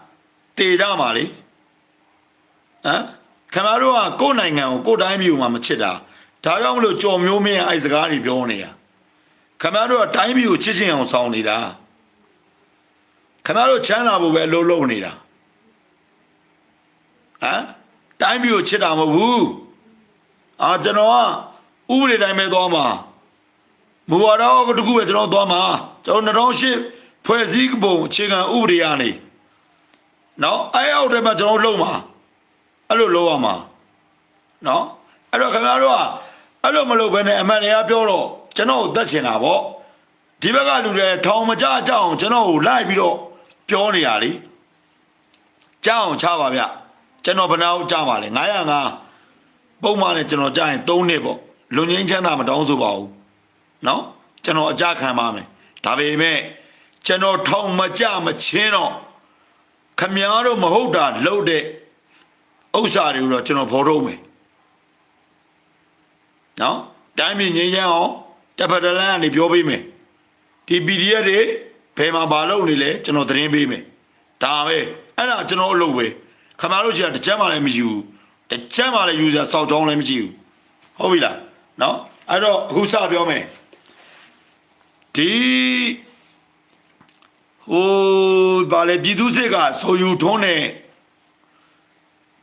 တေကြမှာလေဟမ်ခင်ဗျားတို့ကကိုယ်နိုင်ငံကိုကိုယ်တိုင်းပြည်မှာမချစ်တာဒါကြောင့်မလို့ကြော်မျိုးမင်းအဲ့စကားတွေပြောနေတာခင်ဗျားတို့ကတိုင်းပြည်ကိုချစ်ချင်အောင်ဆောင်နေတာခင်ဗျားတို့ချမ်းသာဖို့ပဲအလုပ်လုပ်နေတာဟမ်တိုင်းပြည်ကိုချစ်တာမဟုတ်ဘူးကျွန်တော်ကဥပဒေတိုင်းပဲသွားမှာမူဝါဒကတခုပဲကျွန်တော်သွားမှာကျွန်တော်2008ဖွဲ့စည်းပုံအခြေခံဥပဒေကနေနော်အဲ့အောက်ထဲမှာကျွန်တော်လုံးမှာအဲ့လိုလုပ်ရမှာနော်အဲ့တော့ခင်ဗျားတို့ကအဲ့လိုမလုပ်ဘဲနဲ့အမှန်တရားပြောတော့ကျွန်တော်သက်ချင်တာပေါ့ဒီဘက်ကလူတွေထောင်မကြကြအောင်ကျွန်တော်ကိုလိုက်ပြီးတော့ပြောနေရလေကြအောင်ချပါဗျကျွန်တော်ဘယ်နှအောင်ကြပါလဲ905ပုံမှန်နဲ့ကျွန်တော်ကြားရင်3နှစ်ပေါ့လူငင်းချမ်းသာမတောင်းဆိုပါဘူးနော်ကျွန်တော်အကြခံပါမယ်ဒါပေမဲ့ကျွန်တော်ထောင်မကြမချင်းတော့ခမည်းတော်မဟုတ်တာလုပ်တဲ့ဥစ္စာတွေကိုတော့ကျွန်တော်ဖော်ထုတ်မယ်နော်တိုင်းပြည်ငြိမ်းချမ်းအောင်တပ်ဖက်တလန်းကနေပြောပေးမယ်ဒီ PDF တွေဘယ်မှာဘာလုပ်နေလဲကျွန်တော်သတင်းပေးမယ်ဒါပဲအဲ့ဒါကျွန်တော်အလုပ်ပဲခမည်းတော်ကြီးကတစ်ချက်မှလည်းမရှိဘူးတစ်ချက်မှလည်းယူစရာစောက်ကြောင်းလည်းမရှိဘူးဟုတ်ပြီလားနော်အဲ့တော့အခုစပြောမယ်ဒီဘာလဲပြည်သူစစ်ကဆိုယူထုံးတဲ့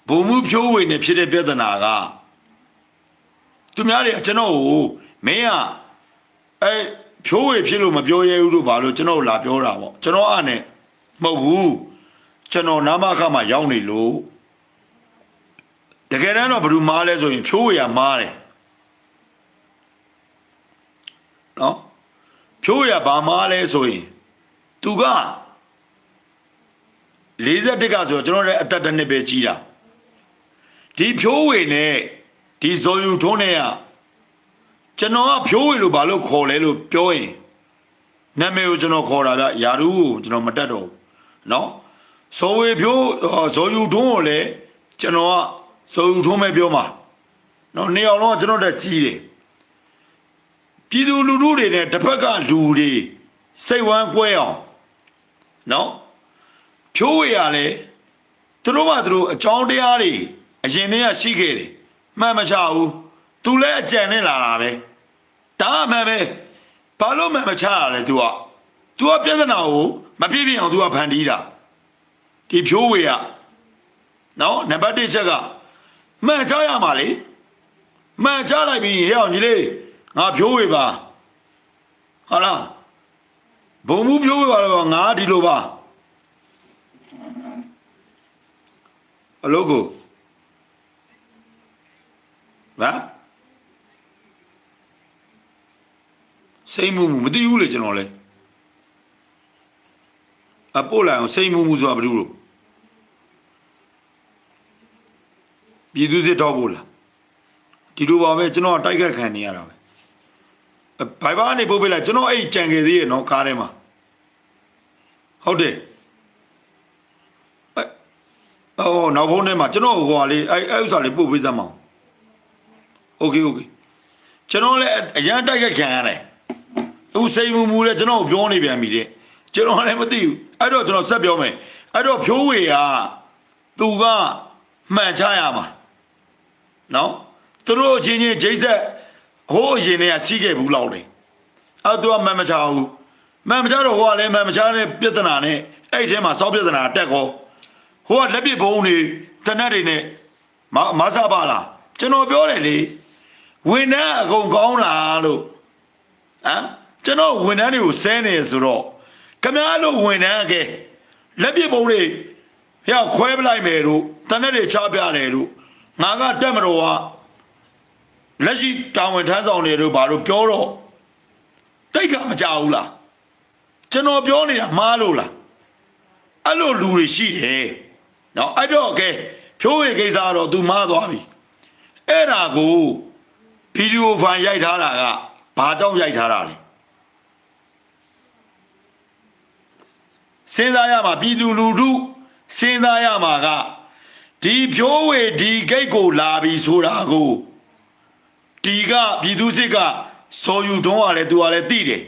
ဘုံမှုဖြိုးဝေနေဖြစ်တဲ့ပြဿနာကသူများတွေကျွန်တော်ကိုမင်းကဖြိုးဝေဖြစ်လို့မပြောရဲဘူးလို့ဘာလို့ကျွန်တော်လာပြောတာပေါ့ကျွန်တော်နဲ့မဟုတ်ဘူးကျွန်တော်နာမခမှာရောက်နေလို့တကယ်တမ်းတော့ဘယ်သူမားလဲဆိုရင်ဖြိုးဝေကမားတယ်နော်ဖြိုးဝေကဘာမားလဲဆိုရင်သူက41ကဆိုတော့ကျွန်တော်လည်းအသက်တစ်နှစ်ပဲကြီးတာဒီဖြိုးဝေနဲ့ဒီဇော်ယူထုံးနဲ့ကကျွန်တော်ကဖြိုးဝေလို့ဘာလို့ခေါ်လဲလို့ပြောရင်နာမည်ကိုကျွန်တော်ခေါ်တာဗျယာရုကိုကျွန်တော်မတတ်တော့ဘူးနော်ဇော်ဝေဖြိုးဇော်ယူထုံးကိုလည်းကျွန်တော်ကဇော်ယူထုံးပဲပြောမှာနော်နေအောင်တော့ကျွန်တော်တက်ကြီးတယ်ပြည်သူလူထုတွေနဲ့တစ်ဖက်ကလူတွေစိတ်ဝမ်းကွဲအောင်နော်ဖြိုးဝေရလဲသူတို့ကသူတို့အကြောင်းတရားတွေအရင်တည်းကရှိခဲ့တယ်မှန်မချဘူးသူလည်းအကြံနဲ့လာတာပဲဒါမှန်ပဲဘာလို့မှန်မချရလဲ तू ကပြဿနာကိုမပြည့်ပြည့်အောင် तू ကဖန်တီးတာဒီဖြိုးဝေကနော်နံပါတ်1ချက်ကမှန်ချရမှာလေမှန်ချလိုက်ပြီးဟဲ့အောင်ကြီးလေးငါဖြိုးဝေပါဟုတ်လားဘုံမှုဖြိုးဝေပါတော့ငါဒီလိုပါအလုပ်ကိုဗျာစိတ်မှုမသိဘူးလေကျွန်တော်လဲအပို့လိုက်အောင်စိတ်မှုဆိုတာဘာလို့လို့ပြည်သူစစ်တော့ဖို့လားဒီလိုပါပဲကျွန်တော်တိုက်ခတ်ခံနေရတာပဲဘိုင်ဘာနေပို့ပေးလိုက်ကျွန်တော်အဲ့ကြံခဲ့သေးရဲ့နော်ကားထဲမှာဟုတ်တယ်နောက်ဖုန်းထဲမှာကျွန်တော်ဟိုဟာလေးအဲ့ဥစ္စာလေးပို့ပေးသမ်းမအောင်โอเคကျွန်တော်လည်းအရန်တိုက်ခတ်ခံရတယ်သူစိတ်မူလဲကျွန်တော်ပြောနေပြန်ပြီတဲ့ကျွန်တော်လည်းမသိဘူးအဲ့တော့ကျွန်တော်ဆက်ပြောမယ်အဲ့တော့ဖြိုးဝေကသူကမှန်ချရမှာနော်သူတို့အချင်းချင်းဂျိတ်ဆက်ဟိုးအရင်တည်းကစီးခဲ့ဘူးလောက်တယ်အဲ့သူကမှန်မချဘူး မှန်မကြတော့ဟိုကလည်းမှန်မကြတဲ့ပြဿနာနဲ့အဲ့ထဲမှာစောက်ပြဿနာတက်ကောဟိုကလက်ပစ်ဘုံတွေတနက်တွေနဲ့မဆပါလားကျွန်တော်ပြောတယ်လေဝန်ထမ်းအကုန်ကောင်းလားလို့ကျွန်တော်ဝန်ထမ်းတွေကိုဆဲနေဆိုတော့ခမားလို့ဝန်ထမ်းကလက်ပစ်ဘုံတွေဟဲ့ခွဲပလိုက်မယ်တို့တနက်တွေချပြတယ်တို့ငါကတက်မတော်ကလက်ရှိတာဝန်ထမ်းဆောင်နေတို့ဘာလို့ပြောတော့တိတ်ကမကြဘူးလားကျွန်တော်ပြောနေတာမှားလို့လားအဲ့လိုလူတွေရှိတယ်နော်အဲ့တော့ကဲဖြိုးဝေကိစ္စတော့ तू မှားသွားပြီအဲ့ဒါကိုဗီဒီယိုဖိုင်ရိုက်ထားတာကဘာကြောင့်ရိုက်ထားတာလဲစဉ်းစားရမှာပြည်သူလူထုစဉ်းစားရမှာကဒီဖြိုးဝေဒီဂိတ်ကိုလာပြီဆိုတာကိုဒီကပြည်သူစစ်ကစော်ယူသွန်းရလဲ तू ကလည်းသိတယ်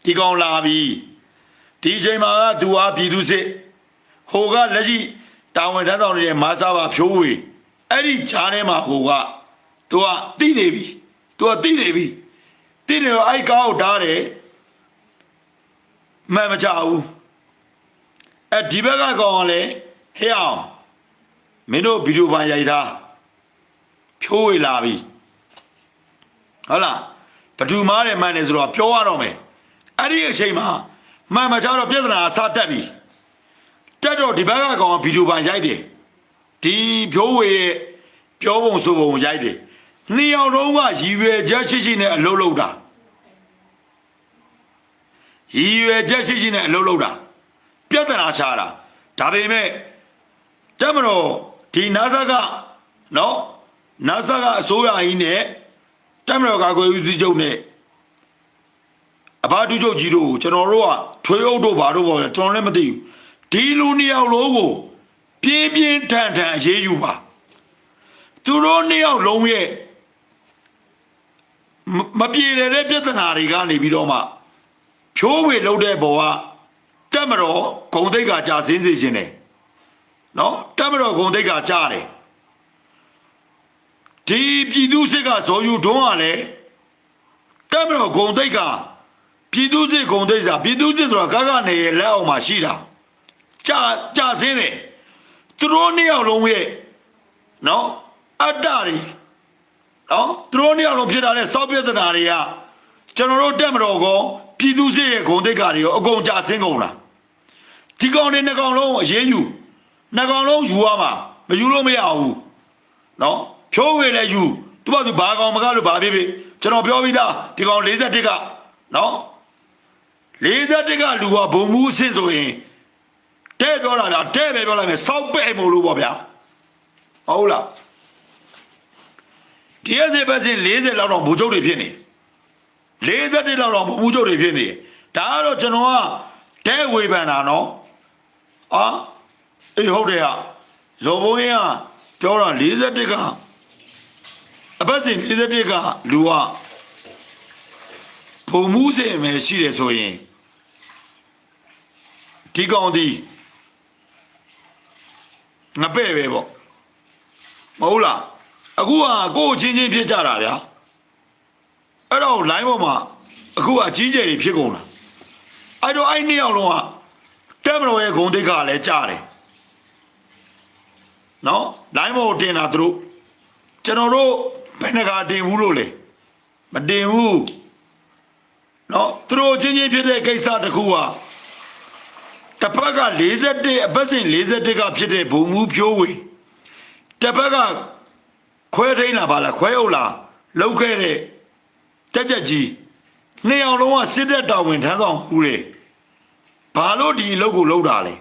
ဒီကောင်လာပြီဒီချိန်မှာက तू အားပြည်သူစစ်ဟိုကလက်ရှိတာဝန်ထမ်းဆောင်နေတဲ့မာစာပါဖြိုးဝေအဲ့ဒီဂျားထဲမှာဟိုက तू ကသိနေပြီ तू ကသိနေပြီသိနေတော့အဲ့ကားကိုဓာတ်တယ်မှန်မချဘူးအဲ့ဒီဘက်ကကောင်ကလည်းဟဲ့အောင်မင်းတို့ဗီဒီယိုပိုင်းရိုက်ထားဖြိုးဝေလာပြီဟုတ်လားဘဒူမားတယ်မှန်တယ်ဆိုတော့ပြောရတော့မယ်အဲ့ဒီအချိန်မှာမှန်မချတော့ပြဿနာအစတက်ပြီတက်တော့ဒီဘက်ကကောင်ဗီဒီယိုပိုင်းရိုက်တယ်ဒီဖြိုးဝေရဲ့ပြောပုံဆိုပုံရိုက်တယ်နှစ်ယောက်လုံးကရည်ရွယ်ချက်ရှိနဲ့အလုပ်လုပ်တာရည်ရွယ်ချက်ရှိနဲ့အလုပ်လုပ်တာပြဿနာချတာဒါပေမဲ့တက်မတော်ဒီနာဇကနော်နာဇကအစိုးရကြီးနဲ့တက်မတော်ကာကွယ်ဦးစီးချုပ်နဲ့အဘဒုချုပ်ကြီးတို့ကျွန်တော်တို့ကထွေးအုပ်တို့ဘာတို့ပေါ့ကျွန်တော်လည်းမသိဘူးဒီလူနှစ်ယောက်လုံးကိုပြင်းပြင်းထန်ထန်အရေးယူပါသူတို့နှစ်ယောက်လုံးရဲ့မပြေတဲ့ပြဿနာတွေကနေပြီးတော့မှဖြိုးဝေလှုပ်တဲ့ဘောကတက်မတော်ဂုံတိတ်ကကြာစင်းစေခြင်းတယ်နော်တက်မတော်ဂုံတိတ်ကကြာတယ်ဒီပြည်သူစစ်ကဇော်ယူတွန်းကလည်းတက်မတော်ဂုံတိတ်ကပြည်သူစစ်ဂုံတိတ်စာပြည်သူစစ်ဆိုတာကာကနေလက်အောက်မှာရှိတာကြာစင်းတယ်သူတို့နှစ်ယောက်လုံးရဲ့နော်အတ္တတွေနော်သူတို့နှစ်ယောက်လုံးဖြစ်လာတဲ့စောက်ပြဿနာတွေကကျွန်တော်တို့တက်မတော်ကောပြည်သူစစ်ရဲ့ဂုံတိတ်ကတွေရောအကုန်ကြာစင်းကုန်လားဒီကောင်တွေနှစ်ကောင်လုံးအရေးယူနှစ်ကောင်လုံးယူရမှာမယူလို့မရဘူးနော်ဖြိုးဝေလည်းယူသူ့ဘာသူဘာကောင်မကားလို့ဘာဖြစ်ဖြစ်ကျွန်တော်ပြောပြီးသားဒီကောင်41ကနော်41ကလူကဘုံမှုအဆင့်ဆိုရင်တဲ့ပြောတာလားတဲ့ပဲပြောလိုက်မယ်စောက်ပဲ့မို့လို့ပေါ့ဗျာဟုတ်လားဒီရစေပဲစင်40လောက်တော့ဘူချုပ်တွေဖြစ်နေ41လောက်တော့ဘူချုပ်တွေဖြစ်နေဒါကတော့ကျွန်တော်ကတဲ့ဝေဖန်တာနော်အေးဟုတ်တယ်ဟာဇော်ဘုံရင်ကပြောတာ41ကအပတ်စဉ်41ကလူကဘုံမှုစင်မယ်ရှိတယ်ဆိုရင်ဒီကောင်ဒီငပဲ့ပဲပေါ့မဟုတ်လားအခုကကိုယ်ချင်းချင်းဖြစ်ကြတာဗျာအဲ့တော့ line ပေါ်မှာအခုကအကြီးကျယ်တွေဖြစ်ကုန်တာအဲ့တော့အဲ့နှစ်ယောက်လုံးကတက်မတော်ရဲ့ဂုံတိတ်ကလည်းကြားတယ်နော် line ပေါ်တင်တာသူတို့ကျွန်တော်တို့ဘယ်နှခါတင်ဘူးလို့လေမတင်ဘူးနော်သူတို့ချင်းချင်းဖြစ်တဲ့ကိစ္စတစ်ခုကတစ်ဖက်က41အပတ်စဉ်41ကဖြစ်တဲ့ဘုံမှုဖြိုးဝေတစ်ဖက်ကခွဲထိန်လာပါလားခွဲအုပ်လားလောက်ခဲ့တဲ့တက်ကြကြီးနှစ်ယောက်လုံးကစစ်တပ်တာဝန်ထမ်းဆောင်ဦးတယ်ဘာလို့ဒီအလုပ်ကိုလုပ်တာလဲ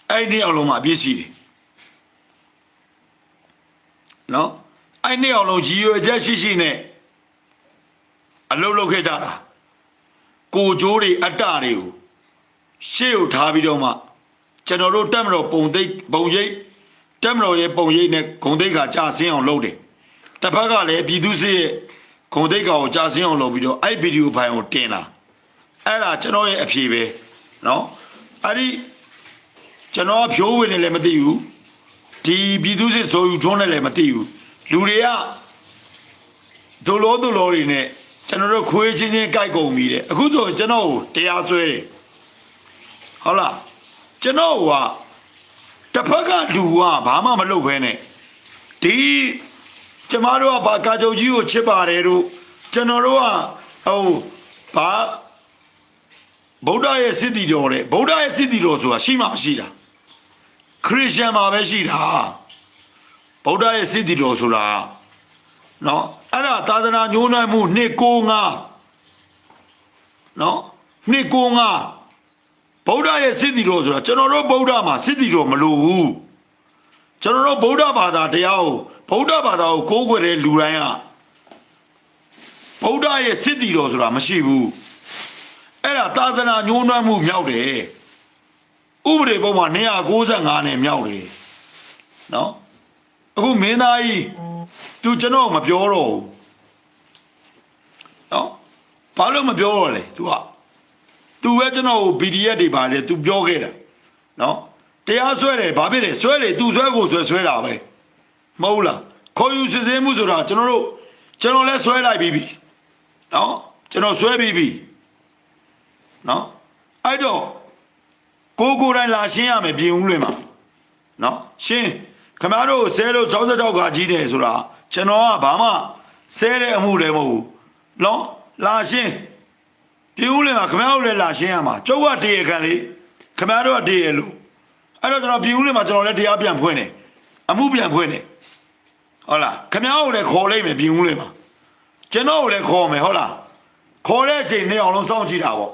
အဲ့ဒီအလုံးမှာအပြည့်ရှိတယ်နော်အဲ့ဒီအလုံးကြီးရွယ်ချက်ရှိနဲ့အလုပ်လုပ်ခဲ့ကြတာကိုကြိုးတွေအတ္တတွေကိုရှေ့ကိုထားပြီးတော့မှကျွန်တော်တို့တက်မတော်ပုံသိပ်ပုံရိပ်တက်မတော်ရဲ့ပုံရိပ်နဲ့ဂုံသိပ်ကကြာဆင်းအောင်လုပ်တယ်တစ်ဖက်ကလည်းပြည်သူစစ်ရဲ့ဂုံသိပ်ကောင်ကိုကြာဆင်းအောင်လုပ်ပြီးတော့အဲ့ဗီဒီယိုဖိုင်ကိုတင်လာအဲ့ဒါကျွန်တော်ရဲ့အဖြေပဲနော်အဲ့ဒီကျွန်တော်ဖြိုးဝင်နေလည်းမသိဘူးဒီပြည်သူစစ်ဇော်ယူထွန်းနဲ့လည်းမသိဘူးလူတွေကဒုလောတွေနဲ့ ကျွန်တော်တို့ခွေးချင်းချင်းကြိုက်ကုန်ပြီတဲ့အခုဆိုကျွန်တော်ကိုတရားစွဲတယ်ဟုတ်လားကျွန်တော်ကတစ်ဖက်ကလူကဘာမှမလုပ်ဘဲနဲ့ဒီကျမတို့ကဘာကာချုပ်ကြီးကိုချစ်ပါတယ်တို့ကျွန်တော်တို့ကဟိုဘာဗုဒ္ဓရဲ့စစ်တီတော်တဲ့ဗုဒ္ဓရဲ့စစ်တီတော်ဆိုတာရှိမှမရှိတာခရစ်ယာန်မှာပဲရှိတာဗုဒ္ဓရဲ့စစ်တီတော်ဆိုတာနော်အဲ့ဒါသာသနာညှိုးနှံမှု295နော်295ဗုဒ္ဓရဲ့စစ်တီတော်ဆိုတာကျွန်တော်တို့ဗုဒ္ဓမှာစစ်တီတော်မလိုဘူးကျွန်တော်တို့ဗုဒ္ဓဘာသာတရားကိုဗုဒ္ဓဘာသာကိုကိုးကွယ်တဲ့လူတိုင်းကဗုဒ္ဓရဲ့စစ်တီတော်ဆိုတာမရှိဘူးအဲ့ဒါသာသနာညှိုးနှံမှုမြောက်တယ်ဥပဒေပုံမှာ295နဲ့မြောက်တယ်နော်အခုမင်းသားကြီးသူကျွန်တော်မပြောတော့ဘူးနော်ဘာလို့မပြောတော့လဲ तू က तू ပဲကျွန်တော်ကို PDF တွေပါလေ तू ပြောခဲ့တာနော်တရားဆွဲတယ်ဘာဖြစ်လဲဆွဲလေ तू ဆွဲကိုဆွဲတာပဲမဟုတ်လားခေါ်ယူစစ်ဆေးမှုဆိုတာကျွန်တော်လည်းဆွဲလိုက်ပြီးပြီနော်ကျွန်တော်ဆွဲပြီးပြီနော်အဲ့တော့ကိုတိုင်းလာရှင်းရမယ်ပြင်ဦးလွင်မှာနော်ရှင်းခမားတို့ဆဲလို့66ကကြီးတယ်ဆိုတာကျွန်တော်ကဘာမှဆဲတဲ့အမှုလည်းမဟုတ်ဘူးနော်လာရှင်းပြင်ဦးလွင်မှာခမားတို့လည်းလာရှင်းရမှာကျုပ်ကတရေခံလေခမားတို့ကတရေလို့အဲ့တော့ကျွန်တော်ပြင်ဦးလွင်မှာကျွန်တော်လည်းတရားပြန်ဖွင့်တယ်အမှုပြန်ဖွင့်တယ်ဟုတ်လားခမားတို့လည်းခေါ်လိုက်မယ်ပြင်ဦးလွင်မှာကျွန်တော်ကိုလည်းခေါ်မယ်ဟုတ်လားခေါ်တဲ့အချိန်နဲ့အောင်လုံးစောင့်ကြည့်တာပေါ့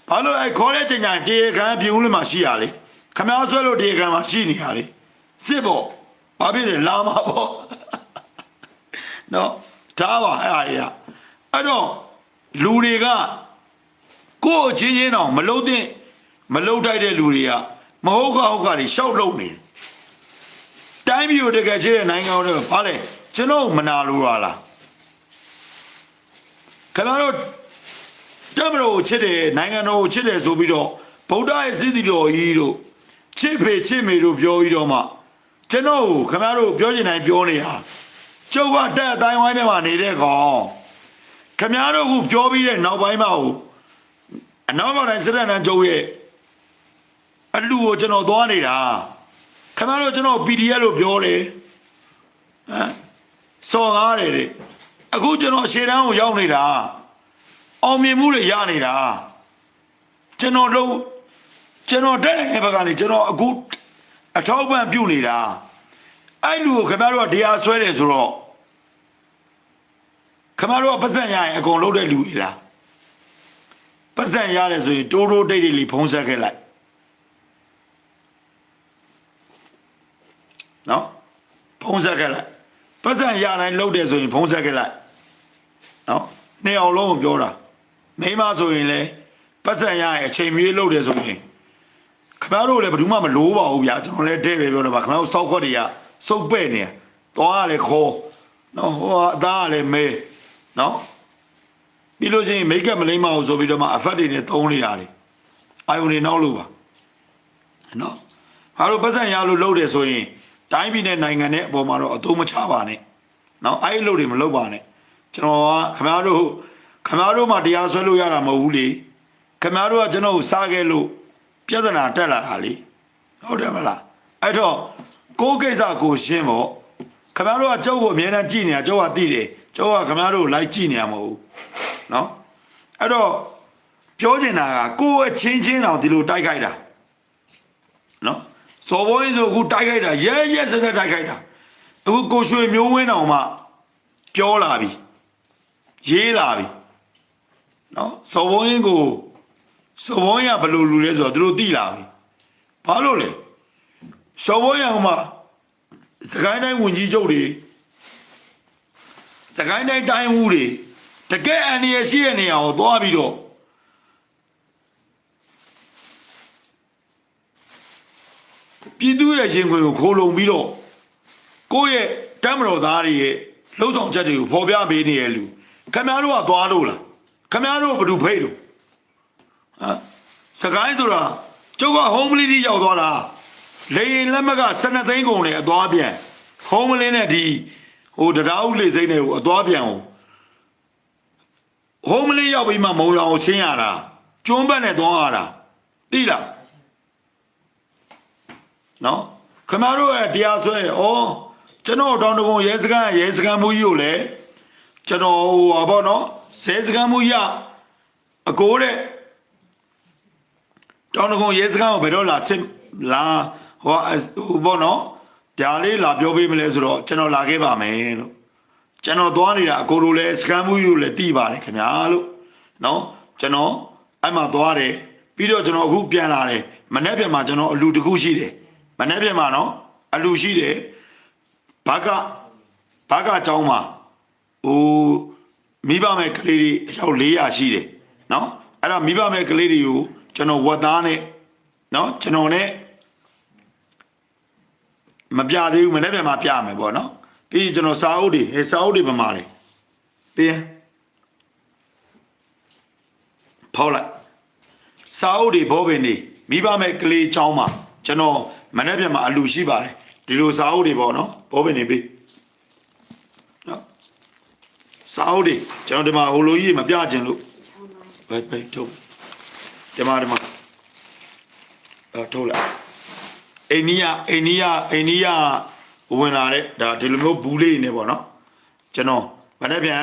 ဘာလို့အဲ့ခေါ်တဲ့အချိန်ကျရင်တရေခံပြင်ဦးလွင်မှာရှိရလေခမားဆွဲလို့တရေခံမှာရှိနေရလေစစ်ပေါ့ဘာဖြစ်လဲလာမှာပေါ့နော်ဒါပါအဲ့တော့လူတွေကကိုယ့်ချင်းချင်းတော့မလုံးတဲ့မလုံးတိုက်တဲ့လူတွေကမဟုတ်ကတွေရှောက်လုံနေတယ်တိုင်းပြည်ကိုတကယ်ချစ်တဲ့နိုင်ငံတွေဘာလဲကျွန်တော်မနာလို့လားခင်ဗျားတို့တမလို့ချစ်တယ်နိုင်ငံတော်ကိုချစ်တယ်ဆိုပြီးတော့ဗုဒ္ဓရဲ့စည်းတီတော်ကြီးတို့ချစ်ဖေချစ်မေတို့ပြောပြီးတော့မှကျွန်တော်ခင်ဗျားတို့ပြောချင်တိုင်းပြောနေတာကျုပ်ကတက်အတိုင်းဝိုင်းထဲမှာနေတဲ့ကောင်ခင်ဗျားတို့ကပြောပြီးတဲ့နောက်ပိုင်းမှာအနောက်မှာတိုင်းစရဏန်ကျုပ်ရဲ့အလူကိုကျွန်တော်သွားနေတာခင်ဗျားတို့ကျွန်တော် PDF လို့ပြောတယ်ဟမ်စော်ကားတယ်တဲ့အခုကျွန်တော်ရှေ့တန်းကိုရောက်နေတာအောင်မြင်မှုတွေရနေတာကျွန်တော်တက်တဲ့ဘက်ကနေကျွန်တော်အခုအထောက်ပံ့ပြုနေတာအဲ့လူကိုခင်ဗျားတို့ကတရားဆွဲတယ်ဆိုတော့ခင်ဗျားတို့ကပတ်စံရရင်အကုန်လုံးတဲ့လူကြီးလားပတ်စံရတယ်ဆိုရင်တိုးတိတ်လေးဖုံးဆက်ခဲ့လိုက်နော်ဖုံးဆက်ခဲ့လိုက်ပတ်စံရတိုင်းလှုပ်တယ်ဆိုရင်ဖုံးဆက်ခဲ့လိုက်နော်နှစ်အောင်လုံးကိုပြောတာမိမဆိုရင်လေပတ်စံရရင်အချိန်မြေးလှုပ်တယ်ဆိုရင်ခင်ဗျားတို့လည်းဘယ်သူမှမလိုးပါဘူးဗျာကျွန်တော်လည်းတဲ့ပဲပြောတယ်ပါခင်ဗျားတို့စောက်ခွက်တွေကစုပ်ပဲ့နေသွားရလေခေါ်နော်ဟိုအသားကလည်းမဲနော်ပြီးလို့ချင်းမိတ်ကပ်မလိမ့်မအောင်ဆိုပြီးတော့မှအဖက်တွေနဲ့သုံးနေတာလေအာယုန်တွေနောက်လို့ပါနော်ငါတို့ပတ်စံရလို့လုပ်တယ်ဆိုရင်တိုင်းပြည်နဲ့နိုင်ငံနဲ့အပေါ်မှာတော့အသုံးမချပါနဲ့နော်အဲ့ဒီလုပ်တွေမလုပ်ပါနဲ့ကျွန်တော်ကခင်ဗျားတို့မှတရားဆွဲလို့ရတာမဟုတ်ဘူးလေခင်ဗျားတို့ကကျွန်တော်ကိုစားခဲ့လို့ပြဿနာတက်လာတာလေဟုတ်တယ်မလားအဲ့တော့ကိုယ်ကိစ္စကိုရှင်းပေါ့ခင်ဗျားတို့ကကျုပ်ကိုအမြဲတမ်းကြည့်နေတာကျုပ်ကသိတယ်ကျုပ်ကခင်ဗျားတို့လိုက်ကြည့်နေရမဟုတ်ဘူးနော်အဲ့တော့ပြောချင်တာကကိုယ်အချင်းတောင်ဒီလိုတိုက်ခိုက်တာနော်စော်ဘုန်းကြီးဆိုအခုတိုက်ခိုက်တာရဲဆက်တိုက်ခိုက်တာအခုကိုရွှေမျိုးဝင်းတော်မှပြောလာပြီရေးလာပြီနော်စော်ဘုန်းကြီးကိုစော်ဘုန်းကြီးကဘယ်လိုလူလဲဆိုတော့သူတို့သိလာပြီဘာလို့လဲစော်ဘုန်းကြီးကမှစကိုင်းတိုင်းဝင်ကြီးချုပ်တွေစကိုင်းတိုင်းတိုင်းဦးတွေတကယ်အန္တရာယ်ရှိတဲ့နေရာကိုသွားပြီးတော့ပြည်သူရဲ့ရင်ခွင်ကိုခိုးလုံပြီးတော့ကိုယ့်ရဲ့တမ်းမတော်သားတွေရဲ့လှုပ်ဆောင်ချက်တွေကိုဖော်ပြပေးနေရလူခင်ဗျားတို့ကသွားလို့လားခင်ဗျားတို့ဘယ်သူဖိတ်လို့စကိုင်းဆိုတာကျုပ်ကဟုံးမလီတီရောက်သွားတာလေရင်လက်မက12သိန်းကုန်နဲ့အသွားပြန်ဟုံးမလင်းနဲ့ဒီဟိုတရားဥလေစိမ့်တွေကိုအသွားပြန်အောင် home လေးရောက်ပြီးမှမုံရောင်ဆင်းရတာကျွန်းဘက်နဲ့သွားရတာသိလားနော်ခမတို့ရဲ့တရားဆွဲဩကျွန်တော်တောင်တကုံရဲစခန်းမှုကြီးကိုလည်းကျွန်တော်ဟိုပါဗောနော်ဆဲစခန်းမှုကြီးအကိုတဲ့တောင်တကုံရဲစခန်းကိုဘယ်တော့လာစစ်လာဟိုဗောနော်ဒါလေးလာပြောပေးမလဲဆိုတော့ကျွန်တော်လာခဲ့ပါမယ်လို့ကျွန်တော်သွားနေတာအကိုတို့လည်းစခန်းမှုကြီးကိုလည်းတီးပါတယ်ခင်ဗျာလို့နော်ကျွန်တော်အဲ့မှာသွားတယ်ပြီးတော့ကျွန်တော်အခုပြန်လာတယ်မနေ့ပြန်မှာကျွန်တော်အလူတစ်ခုရှိတယ်မနေ့ပြန်မှာနော်အလူရှိတယ်ဘာကအကြောင်းမှာဟိုမိဘမဲ့ကလေးတွေအယောက်400ရှိတယ်နော်အဲ့ဒါမိဘမဲ့ကလေးတွေကိုကျွန်တော်ဝတ်သားနဲ့နော်ကျွန်တော်နဲ့မပြသေးဘူးမနေ့ပြန်မှာပြမယ်ပေါ့နော်ပြီးကျွန်တော်စာအုပ်တွေပမာတယ်ပြီးဖောက်လိုက်စာအုပ်တွေဘောပင်နေမိဘမဲ့ကလေးချောင်းမှာကျွန်တော်မနေ့ပြန်မှာအလူရှိပါတယ်ဒီလိုစာအုပ်တွေပေါ့နော်ဘောပင်နေပြီးနော်စာအုပ်တွေကျွန်တော်ဒီမှာဟိုလိုကြီးမပြချင်လို့ပဲထုတ်ဒီမှာထုတ်လိုက်အိန္ဒိယဝင်လာတဲ့ဒါဒီလိုမျိုးဘူးလေးနေပေါ့နော်ကျွန်တော်မနေ့ပြန်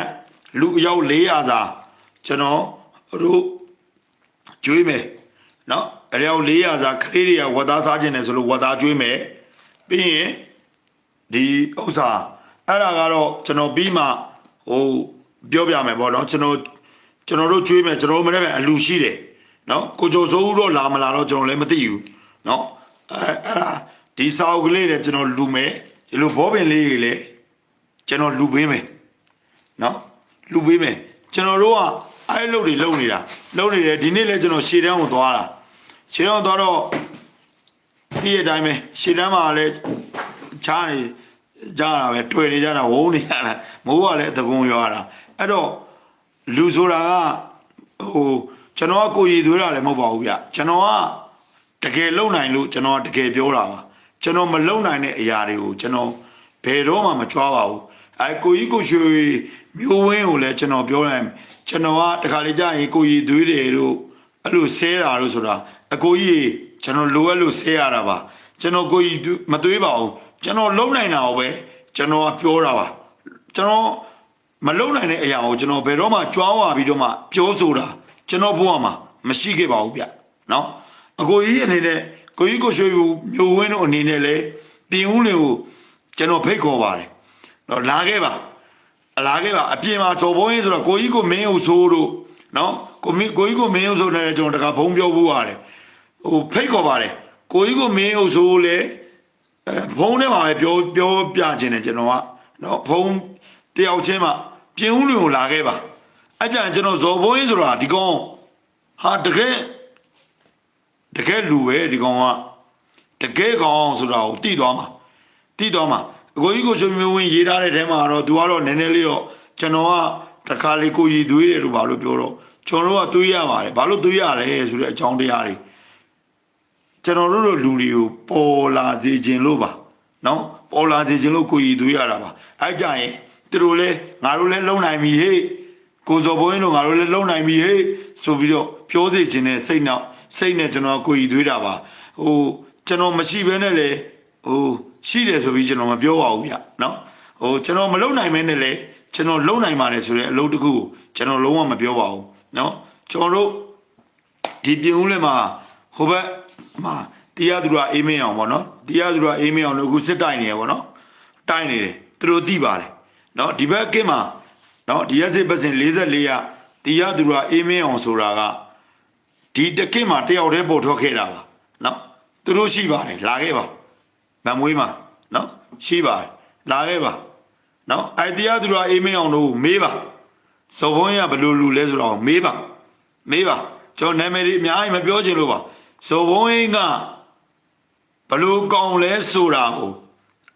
လူအယောက်400စာကျွန်တော်တို့ကျွေးမယ်နော်အယောက်400စာခလေးတွေကဝတ်သားစားခြင်းတယ်ဆိုလို့ဝတ်သားကျွေးမယ်ပြီးရင်ဒီဥစ္စာအဲ့ဒါကတော့ကျွန်တော်ပြီးမှဟိုပြောပြမယ်ပေါ့နော်ကျွန်တော်တို့ကျွေးမယ်ကျွန်တော်မနေ့ကအလူရှိတယ်နော်ကိုကျော်စိုးဦးတော့လာမလာတော့ကျွန်တော်လည်းမသိဘူးနော်အဲ့ဒါဒီစာအုပ်ကလေးတွေကျွန်တော်လူမယ်ဒီလိုဘောပင်လေးတွေလည်းကျွန်တော်လူပေးမယ်နော်လူပေးမယ်ကျွန်တော်တို့ကအဲ့လုပ်တွေလုပ်နေတယ်ဒီနေ့လည်းကျွန်တော်ရှေ့တန်းကိုသွားတာရှေ့တန်းသွားတော့ဒီအတိုင်းပဲရှေ့တန်းမှာလည်းချားနေကြတာပဲတွေ့နေကြတာဝုန်းနေကြတာမိုးကလည်းတကုံရွာတာအဲ့တော့လူဆိုတာကဟိုကျွန်တော်ကကိုရည်သွေးတာလည်းမဟုတ်ပါဘူးဗျကျွန်တော်ကတကယ်လုံနိုင်လို့ကျွန်တော်ကတကယ်ပြောတာပါကျွန်တော်မလုံနိုင်တဲ့အရာတွေကိုကျွန်တော်ဘယ်တော့မှမကြွားပါဘူးအဲကိုကြီးကိုရွှေမျိုးဝင်းကိုလည်းကျွန်တော်ပြောလိုက်ကျွန်တော်ကတခါလေကြာရင်ကိုကြီးသွေးတယ်လို့အဲ့လိုဆဲတာလို့ဆိုတာအကိုကြီးကျွန်တော်လိုအပ်လို့ဆဲရတာပါကျွန်တော်ကိုကြီးမသွေးပါဘူးကျွန်တော်လုံနိုင်တာပဲကျွန်တော်ကပြောတာပါကျွန်တော်မလုံနိုင်တဲ့အရာကိုကျွန်တော်ဘယ်တော့မှကြွားဝါပြီးတော့မှပြောဆိုတာကျွန်တော်ဘဝမှာမရှိခဲ့ပါဘူးဗျနော်အကိုကြီးအနေနဲ့ကိုကြီးကိုရွှေမျိုးဝင်းတို့အနေနဲ့လည်းပြင်ဦးလင်ကိုကျွန်တော်ဖိတ်ခေါ်ပါတယ်နော်လာခဲ့ပါအပြင်မှာဇော်ဘုံရေးဆိုတော့ကိုကြီးကိုမင်းဦးဆိုးတို့နော်ကိုကြီးကိုမင်းဦးဆိုးနဲ့ကျွန်တော်တခါဘုံပြောဖို့ရတယ်ဟိုဖိတ်ခေါ်ပါတယ်ကိုကြီးကိုမင်းဦးဆိုးလည်းဘုံထဲမှာပဲပြောပြခြင်းတယ်ကျွန်တော်ကနော်ဘုံတယောက်ချင်းမှပြင်ဦးလင်ကိုလာခဲ့ပါအဲ့ကြကျွန်တော်ဇော်ဘုံရေးဆိုတာဒီကောင်ဟာတကယ်လူပဲဒီကောင်ကတကယ်ကောင်ဆိုတာကိုတိသွားမှာအကိုကြီးကိုချုံမျိုးဝင်ရေးထားတဲ့ထဲမှာတော့သူကတော့နည်းနည်းလေးတော့ကျွန်တော်ကတခါလေးကိုရည်သွေးတယ်လို့ဘာလို့ပြောတော့ကျွန်တော်တို့ကသွေးရပါတယ်ဘာလို့သွေးရလဲဆိုတဲ့အကြောင်းတရားတွေကျွန်တော်တို့လူတွေကိုပေါ်လာစေခြင်းလို့ပါနော်ပေါ်လာစေခြင်းလို့ကိုရည်သွေးရတာပါအဲ့ကြရင်သူတို့လဲငါတို့လဲလုံနိုင်ပြီဟေ့ကိုစော်ဘုန်းကြီးတို့ငါတို့လဲလုံနိုင်ပြီဟေ့ဆိုပြီးတော့ပြောစေခြင်းနဲ့စိတ်နဲ့ကျွန်တော်ကိုရည်သွေးတာပါဟိုကျွန်တော်မရှိဘဲနဲ့လေဟိုရှိတယ်ဆိုပြီးကျွန်တော်မပြောပါဘူးဗျနော်ဟိုကျွန်တော်မလုံနိုင်မဲနဲ့လေကျွန်တော်လုံနိုင်ပါတယ်ဆိုတဲ့အလုပ်တစ်ခုကိုကျွန်တော်လုံးဝမပြောပါဘူးနော်ကျွန်တော်တို့ဒီပြင်ဦးလည်းမှာဟိုဘက်မှာတရားသူတော်အေးမင်းအောင်ပေါ့နော်တရားသူတော်အေးမင်းအောင်တို့အခုစစ်တိုက်နေရပေါ့နော်တိုက်နေတယ်သူတို့သိပါတယ်နော်ဒီဘက်ကင်းမှာနော်ဒီရက်စစ်ပတ်စဉ်44ရတရားသူတော်အေးမင်းအောင်ဆိုတာကဒီတကင်းမှာတယောက်တည်းပေါ်ထွက်ခဲ့တာပါနော်သူတို့ရှိပါတယ်လာခဲ့ပါမမွေးမှာနော်ရှိပါတယ်လာခဲ့ပါနော်အဲ့တရားသူတော်အေးမင်းအောင်တို့မေးပါစော်ဘုန်းရဘယ်လိုလူလဲဆိုတော့မေးပါကျွန်တော်နာမည်အများကြီးမပြောချင်လို့ပါစော်ဘုန်းကဘယ်လိုကောင်းလဲဆိုတာကို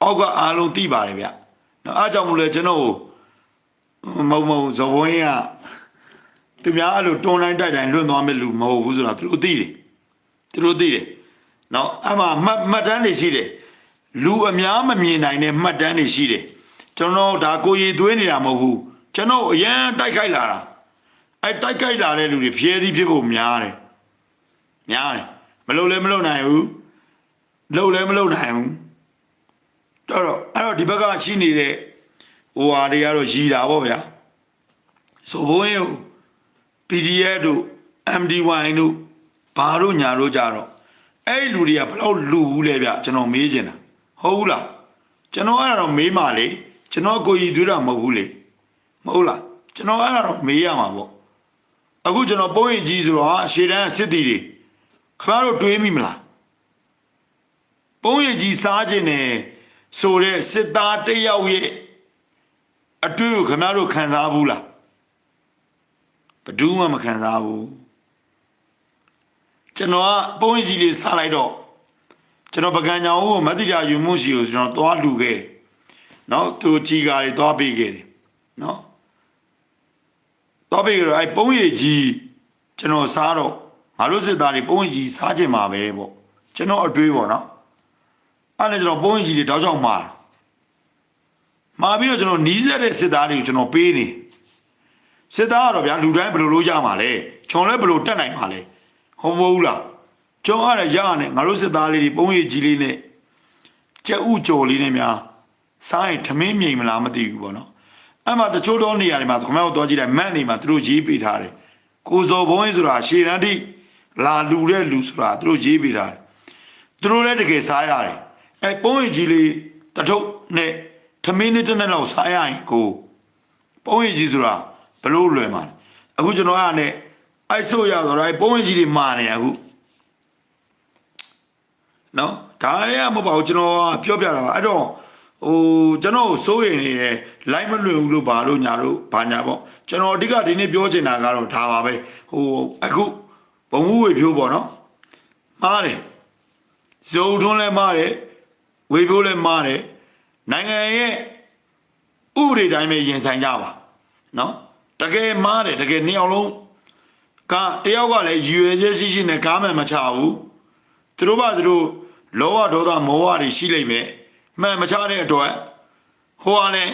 အောက်ကအားလုံးသိပါတယ်ဗျနော်အားကြောင့်မို့လဲကျွန်တော်မုံစော်ဘုန်းကသူများအဲ့လိုတွန်းတိုင်းတိုက်တိုင်းလွတ်သွားမဲ့လူမဟုတ်ဘူးဆိုတာသူတို့သိတယ်နော်အဲ့မှာမှတ်တမ်းတွေရှိတယ်လူအများမမြင်နိုင်တဲ့မှတ်တမ်းတွေရှိတယ်ကျွန်တော်ဒါကိုရည်သွေးနေတာမဟုတ်ဘူးကျွန်တော်အရန်တိုက်ခိုက်လာတာ အဲ့တိုက်ခိုက်လာတဲ့လူတွေဖျဲသီးဖြစ်ဖို့များတယ်မလုပ်လဲမလုပ်နိုင်ဘူးလုပ်လဲမလုပ်နိုင်ဘူးတော့ဒီဘက်ကရှိနေတဲ့ဟိုဟာတွေကတော့ရည်တာပေါ့ဗျာဆိုဘိုးရင် PDF တို့ MD1 တို့ဘာတို့ညာတို့ကြတော့အဲ့လူတွေကဘလောက်လူဘူးလဲဗျကျွန်တော်မေးချင်တာဟုတ်ဘူးလားကျွန်တော်အဲ့ဒါတော့မေးမှလေကျွန်တော်ကိုကြီးသွေးတာမဟုတ်ဘူးလေမဟုတ်လားကျွန်တော်အဲ့ဒါတော့မေးရမှာပေါ့အခုကျွန်တော်ပုံရင်ကြီးဆိုတော့ရှေ့တန်းစစ်တီတွေခင်ဗျားတို့တွေးမိမလားပုံရင်ကြီးစားခြင်းနဲ့ဆိုတဲ့စစ်သားတယောက်ရဲ့အတွေ့ကိုခင်ဗျားတို့ခံစားဘူးလားဘယ်သူမှမခံစားဘူးကျွန်တော်ကပုံရင်ကြီးလေးစားလိုက်တော့ကျွန်တော်ပကံကြောင်ကိုမတိတာယူမှုရှိကိုကျွန်တော်သွားလူခဲ့နော်သူကြီးကားတွေသွားပေးခဲ့တယ်နော်သွားပေးကြတော့အဲ့ပုံရင်ကြီးကျွန်တော်စားတော့ငါတို့စစ်သားတွေပုံရင်ကြီးစားခြင်းမှာပဲပေါ့ကျွန်တော်အတွေးပေါ့နော်အဲ့ဒါကျွန်တော်ပုံရင်ကြီးတွေတောက်ချောက်မှာပြီးတော့ကျွန်တော်နီးစက်တဲ့စစ်သားတွေကိုကျွန်တော်ပေးနေစစ်သားကတော့ဗျာလူတိုင်းဘယ်လိုလုပ်ရမှာလဲခြုံလဲဘယ်လိုတက်နိုင်မှာလဲဟုတ်မဟုတ်လားကျွန်တော်အဲ့ဒါရရတယ်ငါတို့စစ်သားလေးတွေပုံရိပ်ကြီးလေးနဲ့ကြက်ဥကြော်လေးနဲ့များစားရင်ထမင်းမြိန်မလားမသိဘူးပေါ့နော်အဲ့မှာတချို့တော့နေရာတွေမှာခမောက်တော့ကြည့်လိုက်မန့်နေမှာသူတို့ရေးပေးထားတယ်ကိုစော်ဘုံကြီးဆိုတာရှေ့တန်းတိလာလူတဲ့လူဆိုတာသူတို့ရေးပေးထားတယ်သူတို့လည်းတကယ်စားရတယ်အဲ့ပုံရိပ်ကြီးလေးတထုပ်နဲ့ထမင်းနဲ့တစ်နဲ့လောက်စားရရင်ကိုပုံရိပ်ကြီးဆိုတာဘလို့လွယ်မှာအခုကျွန်တော်ကနဲ့အဲ့ဆိုရတော့အဲ့ပုံရိပ်ကြီးတွေမာနေအခုနော်ဒါရမဟုတ်ပါဘူးကျွန်တော်ပြောပြတာပါအဲ့တော့ဟိုကျွန်တော်စိုးရိမ်နေတယ်လိုက်မလွင်ဘူးလို့ဘာလို့ညာလို့ဘာညာပေါ့ကျွန်တော်အဓိကဒီနေ့ပြောချင်တာကတော့ဒါပါပဲဟိုအခုဘုံဝေဖြိုးပေါ့နော်မားတယ်ဇုံထွန်းလည်းမားတယ်ဝေဖြိုးလည်းမားတယ်နိုင်ငံရဲ့ဥပဒေတိုင်းပဲရင်ဆိုင်ကြပါနော်တကယ်မားတယ်တကယ်နှစ်ယောက်လုံးကတယောက်ကလည်းရွယ်ချက်ရှိနဲ့ကားမှန်မချဘူးသူတို့ဘာသူတို့လောဘဒေါသမောဟတွေရှိလိမ့်မယ်မှန်မချတဲ့အတွက်ဟိုကလည်း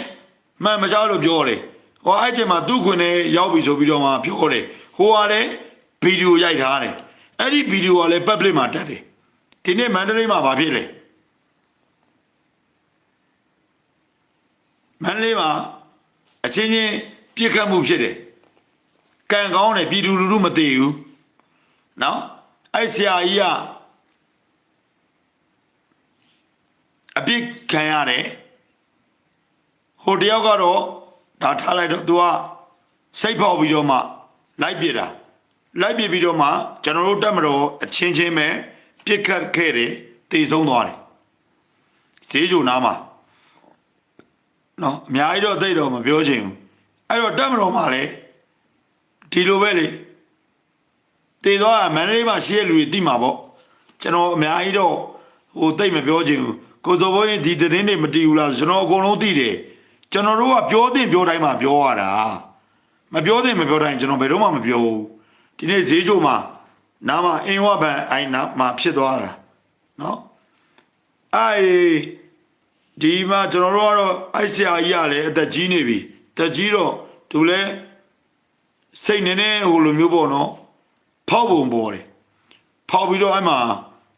မှန်မချလို့ပြောတယ်ဟိုအဲ့ချိန်မှာသူ့ခွင်ထဲရောက်ပြီဆိုပြီးတော့မှပြောတယ်ဟိုကလည်းဗီဒီယိုရိုက်ထားတယ်အဲ့ဒီဗီဒီယိုကလည်း public မှာတက်တယ်ဒီနေ့မန္တလေးမှာဘာဖြစ်လဲမန္တလေးမှာအချင်းချင်းပြစ်ခတ်မှုဖြစ်တယ်ကံကောင်းတယ်ပြည်သူလူထုမသိဘူးနော်အဲ့ဆရာကြီးကအပြစ်ခံရတယ်ဟိုတယောက်ကတော့ဒါထားလိုက်တော့ तू ကစိတ်ဖောက်ပြီးတော့မှလိုက်ပြစ်တာလိုက်ပြစ်ပြီးတော့မှကျွန်တော်တို့တက်မတော်အချင်းချင်းပဲပြစ်ခတ်ခဲ့တယ်တေဆုံးသွားတယ်ဈေးချိုနားမှာနော်အများကြီးတော့သိတော့မပြောချင်ဘူးအဲ့တော့တက်မတော်မှာလေဒီလိုပဲလေတေသွားမန္တလေးမှာရှိတဲ့လူတွေသိမှာပေါ့ကျွန်တော်အများကြီးတော့ဟိုသိမပြောချင်ဘူးကိုစောဘိုးရင်ဒီသတင်းတွေမတည်ဘူးလားကျွန်တော်အကုန်လုံးသိတယ်ကျွန်တော်တို့ကပြောတင်ပြောတိုင်းမှာပြောရတာမပြောတင်မပြောတိုင်းကျွန်တော်ဘယ်တော့မှမပြောဘူးဒီနေ့ဈေးချိုမှာနားမှာအင်းဝဘန်အိုင်နာမှာဖြစ်သွားတာနော်ဒီမှာကျွန်တော်တို့ကတော့အိုက်ဆရာကြီးကလည်းအသက်ကြီးနေပြီတက်ကြီးတော့သူလည်းစိတ်နေဟိုလိုမျိုးပေါ့နော်ဖောက်ပုံပေါ်တယ်ဖောက်ပြီးတော့အဲ့မှာ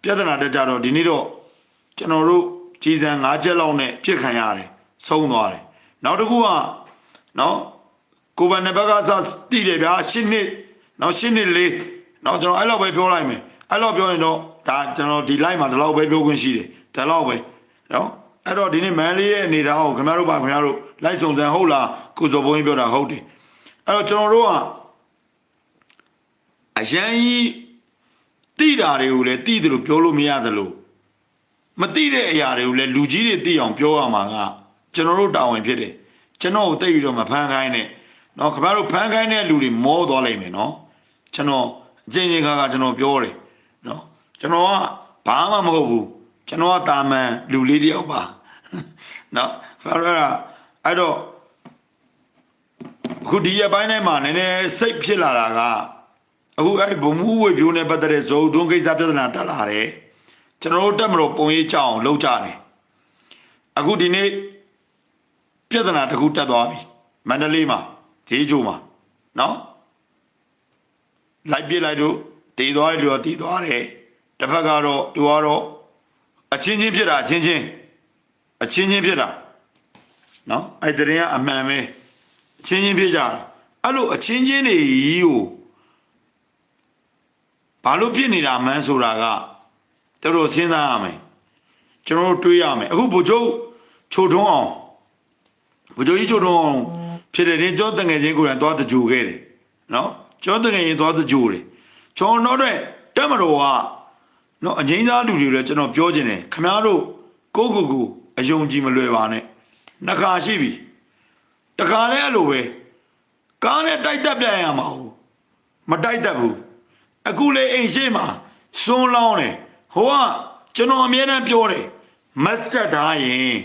ပြဿနာတက်ကြတော့ဒီနေ့တော့ကျွန်တော်တို့ကြီးစံ5ချက်လောက်နဲ့ပြစ်ခံရတယ်ဆုံးသွားတယ်နောက်တစ်ခုကနော်ကိုဗန်နယ်ဘက်ကစတိတယ်ဗျာ10နှစ်နော်10နှစ်လေးနော်ကျွန်တော်အဲ့လောက်ပဲပြောလိုက်မယ်အဲ့လောက်ပြောရင်တော့ဒါကျွန်တော်ဒီ line မှာဒီလောက်ပဲပြောခွင့်ရှိတယ်ဒါလောက်ပဲနော်အဲ့တော့ဒီနေ့မန်လေးရဲ့အနေထားကိုခင်ဗျားတို့လိုက်စုံစမ်းဟုတ်လားကိုစောဘုန်းကြီးပြောတာဟုတ်တယ်အဲ့တော့ကျွန်တော်တို့ကအရန်ကြီးတိတာတွေကိုလည်းတိတယ်လို့ပြောလို့မရတယ်လို့မတိတဲ့အရာတွေကိုလည်းလူကြီးတွေသိအောင်ပြောရမှာကကျွန်တော်တို့တာဝန်ဖြစ်တယ်ကျွန်တော်ကိုတိတ်ပြီးတော့မဖမ်းခိုင်းနဲ့နော်ခင်ဗျားတို့ဖမ်းခိုင်းတဲ့လူတွေမောသွားလိမ့်မယ်နော်ကျွန်တော်အချင်းချင်းကကျွန်တော်ပြောတယ်နော်ကျွန်တော်ကဘာမှမဟုတ်ဘူးကျွန်တော်ကတာမန်လူလေးတယောက်ပါနော်အဲ့တော့အခုဒီရပိုင်းထဲမှာနည်းနည်းစိတ်ဖြစ်လာတာကအခုအဲ့ဘုံမှုဝေပြိုးနဲ့ပတ်သက်တဲ့ဇော်တွန်းကိစ္စပြဿနာတက်လာတယ်ကျွန်တော်တို့တက်မလို့ပုံရေးကြအောင်လုပ်ကြတယ်အခုဒီနေ့ပြဿနာတစ်ခုတက်သွားပြီမန္တလေးမှာဈေးချိုမှာနော် လိုက်ပြစ်လိုက်လို့တည်သွားတယ်လို့တည်သွားတယ်တစ်ဖက်ကတော့သူကတော့အချင်းချင်းဖြစ်တာအချင်းချင်းဖြစ်တာနော်အဲ့တရင်ကအမှန်ပဲအချင်းချင်းဖြစ်ကြတာအဲ့လိုအချင်းချင်းတွေကြီးကိုဘာလို့ဖြစ်နေတာမှန်းဆိုတာကတော်တော်စဉ်းစားရမယ်ကျွန်တော်တို့တွေးရမယ်အခုဗိုလ်ချုပ်ချိုထွန်းအောင်ဗိုလ်ချုပ်ကြီးချိုထွန်းအောင်ဖြစ်တဲ့ရင်ကျော်တငယ်ချင်းကိုယ်တိုင်သွားတကြိုခဲ့တယ်နော်ကျော်တငယ်ချင်းသွားတကြိုတယ်ကျွန်တော်တို့တက်မတော်ကနော်အငိမ့်သားလူတွေလည်းကျွန်တော်ပြောခြင်းတယ်ခမားတို့ကိုအယုံကြည်မလွယ်ပါနဲ့နှခါရှိပြီတခါလဲအဲ့လိုပဲကားနဲ့တိုက်တက်ပြန်ရမှာဟုတ်မတိုက်တက်ဘူးအခုလေအိမ်ရှိမှာစွန်းလောင်းတယ်ဟိုကကျွန်တော်အမြဲတမ်းပြောတယ်မတ်စတာထားရင်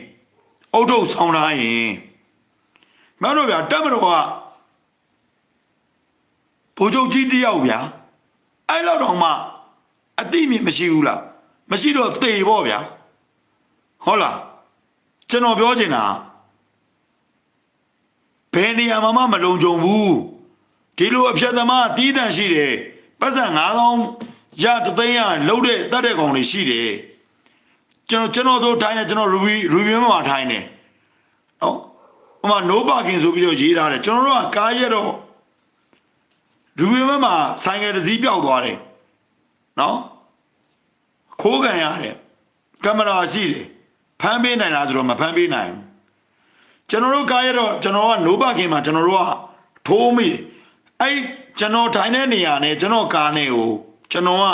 အုတ်ထုတ်ဆောင်းထားရင်မတို့ဗျာတက်မတော်ကဘိုးချုပ်ကြီးတယောက်ဗျာအဲ့လောက်တော့မှအတိမြင်မရှိဘူးလားမရှိတော့သေပေါ့ဗျာဟုတ်လားကျွန်တော်ပြောချင်တာဘယ်နေရာမှမလုံခြုံဘူးဒီလိုအဖြတ်သမားတီးတန့်ရှိတယ်ပတ်စံ9000ရတသိန်းရလှုပ်တဲ့တတ်တဲ့ကောင်တွေရှိတယ်ကျွန်တော်တို့ထိုင်းတယ်ကျွန်တော်ရူဘီမှာထိုင်းတယ်နော်ဟိုမှာ no parking ဆိုပြီးတော့ရေးထားတယ်ကျွန်တော်တို့ကကားရက်တော့ရူဘီမှာဆိုင်ကယ်တစ်စီးပျောက်သွားတယ်နော်ခိုးကန်ရတယ်ကင်မရာရှိတယ်ဖမ်းပေးနိုင်လားဆိုတော့မဖမ်းပေးနိုင်ဘူးကျွန်တော်တို့ကားရတော့ကျွန်တော်က no parking မှာကျွန်တော်တို့ကထိုးမိတယ်အဲ့ကျွန်တော်ထိုင်တဲ့နေရာနဲ့ကျွန်တော်ကားနဲ့ကိုကျွန်တော်က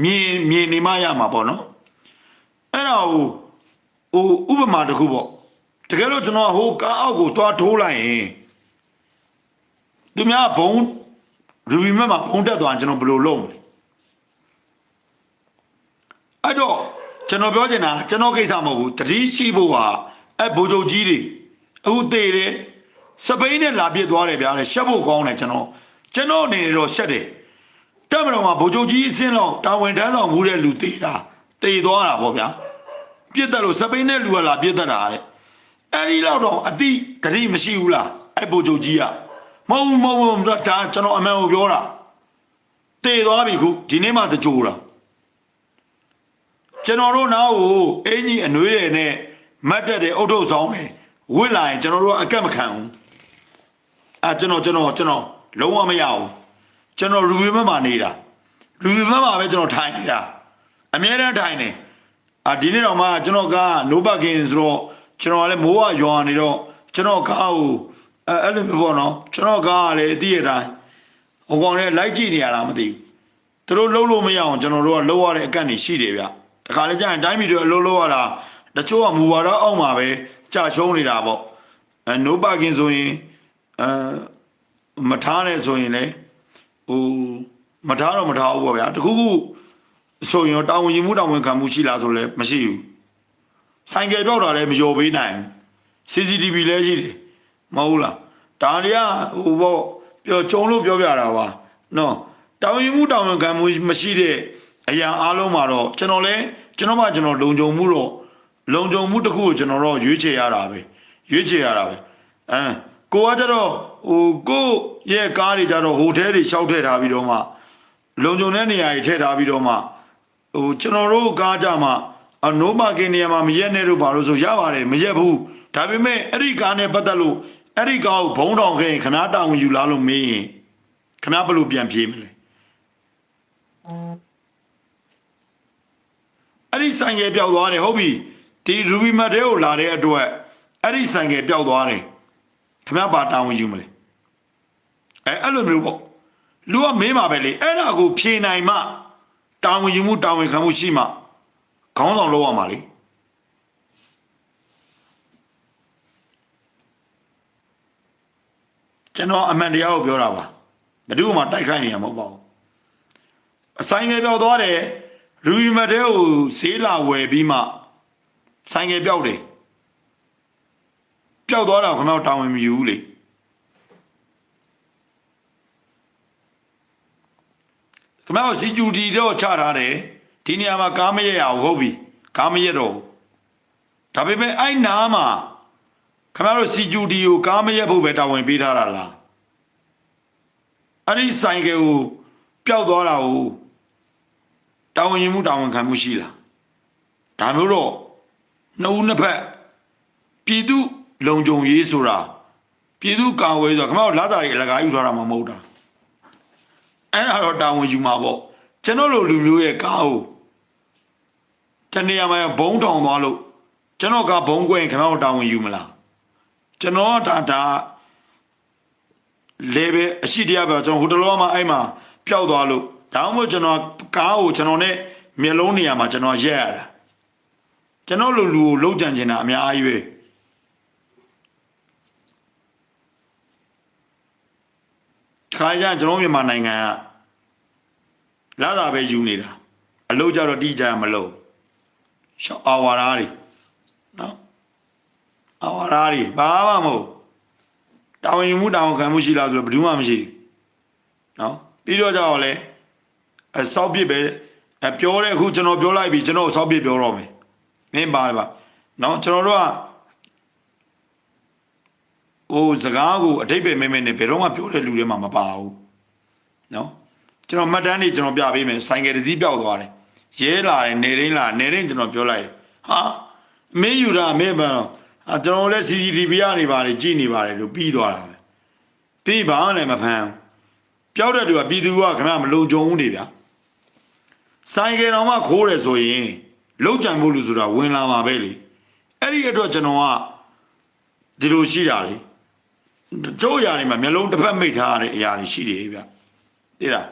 မြင်နေမှရမှာပေါ့နော်အဲ့ဒါဟိုဥပမာတစ်ခုပေါ့တကယ်လို့ကျွန်တော်ဟိုကားအောက်ကိုသွားထိုးလိုက်ရင်သူများဘုံရူဘီမက်မှာဘုံတက်သွားကျွန်တော်ဘယ်လိုလုပ်မလဲအဲ့တော့ကျွန်တော်ပြောချင်တာကျွန်တော်ကိစ္စမဟုတ်ဘူးတတိရှိဖို့ဟာအဲ့ဘိုးချုပ်ကြီးတွေအခုသေတယ်စပိန်နဲ့လာပြစ်သွားတယ်ဗျာလေရှက်ဖို့ကောင်းတယ်ကျွန်တော်အနေနဲ့တော့ရှက်တယ်တက်မတော်မှာဘိုးချုပ်ကြီးအစင်းလောက်တာဝန်ထမ်းဆောင်မှုတဲ့လူသေတာသေသွားတာပေါ့ဗျာပြစ်တယ်လို့စပိန်နဲ့လူကလာပြစ်တတ်တာတဲ့အဲ့ဒီလောက်တော့အတိတတိမရှိဘူးလားအဲ့ဘိုးချုပ်ကြီးကမဟုတ်ဒါကျွန်တော်အမှန်ကိုပြောတာသေသွားပြီခုဒီနေ့မှတကြိုတာကျွန်တော်တို့နောက်ကိုအင်းကြီးအနှွေးတယ်နဲ့မတ်တက်တယ်အုတ်ထုတ်ဆောင်တယ်ဝစ်လာရင်ကျွန်တော်တို့အကက်မခံဘူးကျွန်တော်လုံးဝမရဘူးကျွန်တော်ရူဘီမက်မှာနေတာရူဘီမက်မှာပဲကျွန်တော်ထိုင်နေတာအမြဲတမ်းထိုင်နေဒီနေ့တော့မှကျွန်တော်ကနိုးပါကင်ဆိုတော့ကျွန်တော်ကလည်းမိုးကရွာနေတော့ကျွန်တော်ကားကိုအဲ့လိုမျိုးပေါ့နော်ကျွန်တော်ကားကလည်းအတိအတိုင်းဟိုကောင်လည်းလိုက်ကြည့်နေရလားမသိဘူးသူတို့လှုပ်လို့မရအောင်ကျွန်တော်တို့ကလှုပ်ရတဲ့အကန့်တွေရှိတယ်ဗျတခါလေကြာရင်တိုင်းပြည်တွေအလှုပ်ရတာတချို့ကမူဝါဒအောက်မှာပဲကြာရှုံးနေတာပေါ့နိုးပါကင်ဆိုရင်မထားနဲ့ဆိုရင်လေဟိုမထားတော့မထားဘူးပေါ့ဗျာတခုခုဆိုရင်တောင်းဝင်မှုတောင်းဝင်ခံမှုရှိလားဆိုလဲမရှိဘူးဆိုင်ကယ်ပြောက်တာလည်းမလျော်ပေးနိုင် CCTV လည်းရှိတယ်မဟုတ်လားဒါတွေကဟိုပေါ့ပြောကြုံလို့ပြောပြတာပါနော်တောင်းဝင်မှုတောင်းဝင်ခံမှုမရှိတဲ့အရာအားလုံးမှာတော့ကျွန်တော်မှကျွန်တော်လုံခြုံမှုတစ်ခုကိုကျွန်တော်တော့ရွေးချယ်ရတာပဲကိုကကြတော့ဟိုကိုရဲ့ကားတွေကြတော့ဟိုထဲတွေရှောက်ထည့်ထားပြီးတော့မှလုံခြုံတဲ့နေရာတွေထည့်ထားပြီးတော့မှဟိုကျွန်တော်တို့ကားကြမှာနိုးမာကင်နေရာမှာမရက်နဲ့လို့ပါလို့ဆိုရပါတယ်မရက်ဘူးဒါပေမဲ့အဲ့ဒီကားနဲ့ပတ်သက်လို့အဲ့ဒီကားကိုဘုံတောင်ခဲ့ရင်ခဏတောင်ယူလာလို့မေးရင်ခဏဘယ်လိုပြန်ပြေးမလဲအဲ့ဒီဆိုင်ကယ်ပျောက်သွားတယ်ဟုတ်ပြီဒီရူဘီမတ်တွေကိုလာတဲ့အတွက်အဲ့ဒီဆိုင်ကယ်ပျောက်သွားတယ်ခဏပါတောင်ယူမလဲအဲ့လိုမျိုးပေါ့လူကမေးမှာပဲလေအဲ့ဒါကိုဖြေနိုင်မှတာဝန်ယူမှုတာဝန်ခံမှုရှိမှခေါင်းဆောင်လုပ်ရမှာလေကျွန်တော်အမှန်တရားကိုပြောတာပါဘယ်သူမှတိုက်ခိုက်နေရမဟုတ်ပါဘူးအဆိုင်ငယ်ပြောက်သွားတယ်ရူဘီမတ်တဲ့ကိုဈေးလာဝယ်ပြီးမှဆိုင်ငယ်ပြောက်တယ်ပျောက်သွားတာခမောက်တာဝန်မယူဘူးလေခမောက်စီဂျူတီတော့ချထားတယ်ဒီနေရာမှာကားမရက်ရအောင်ဟုတ်ပြီကားမရက်တော့ဒါပေမဲ့အဲ့နားမှာခမောက်တို့စီဂျူတီကိုကားမရက်ဖို့ပဲတာဝန်ပေးထားတာလားအဲ့ဒီဆိုင်ကယ်ကို ပျောက်သွားတာကိုတာဝန်ယူမှုတာဝန်ခံမှုရှိလားဒါမျိုးတော့နှစ်ဦးနှစ်ဖက်ပြည်သူလုံခြုံရေးဆိုတာပြည်သူကာဝေးဆိုတာခမောက်လာတာတွေအလကားယူထားတာမှမဟုတ်တာအဲ့ဒါတော့တာဝန်ယူမှာပေါ့ကျွန်တော်တို့လူမျိုးရဲ့ကားကိုတနေရာမှာဘုံထောင်သွားလို့ကျွန်တော်ကဘုံကွင်းခမောက်တာဝန်ယူမလားကျွန်တော်ဒါလေပဲအရှိတရားပဲကျွန်တော်ဟိုတလောမှာအဲ့မှာပျောက်သွားလို့ဒါမှမဟုတ်ကျွန်တော်ကားကိုကျွန်တော်နဲ့မျက်လုံးနေရာမှာကျွန်တော်ရက်ရတာကျွန်တော်လူကိုလှုပ်ကြံနေတာအများကြီးပဲခါကြကျွန်တော်မြန်မာနိုင်ငံကလာတာပဲယူနေတာအလုပ်ကြတော့တိကျမလုပ်ရှောက်အာဝါရာတွေနော်အာဝါရာတွေဘာမှမဟုတ်တာဝန်ယူမှုတာဝန်ခံမှုရှိလားဆိုတော့ဘယ်သူမှမရှိဘူးနော်ပြီးတော့ကြတော့လေစောက်ပြစ်ပဲပြောတဲ့အခုကျွန်တော်ပြောလိုက်ပြီကျွန်တော်စောက်ပြစ်ပြောတော့မယ်မင်းပါပါနော်ကျွန်တော်တို့ကဟိုစကားကိုအတိတ်ပဲမဲမဲနဲ့ဘယ်တော့မှပြောတဲ့လူတွေမှမပါဘူးနော်ကျွန်တော်မှတ်တမ်းတွေကျွန်တော်ပြပေးမယ်ဆိုင်ကယ်တစ်စီးပျောက်သွားတယ်ရဲလာတယ်နေရင်းလာနေရင်းကျွန်တော်ပြောလိုက်တယ်ဟာမင်းယူတာမင်းပါကျွန်တော်လည်း CCTV ရနေပါတယ်ကြည့်နေပါတယ်လို့ပြီးသွားတာပဲပြီးပါလည်းမဖမ်းပျောက်တဲ့သူကပြည်သူကခင်ဗျမလုံခြုံဘူးနေဗျာဆိုင်ကယ်တော်မှခိုးတယ်ဆိုရင်လုံးကြံဖို့လို့ဆိုတာဝင်လာမှာပဲလေအဲ့ဒီအတွက်ကျွန်တော်ကဒီလိုရှိတာလေကျိုးရာတွေမှာမျက်လုံးတစ်ဖက်မိတ်ထားရတဲ့အရာတွေရှိတယ်ဗျသိလား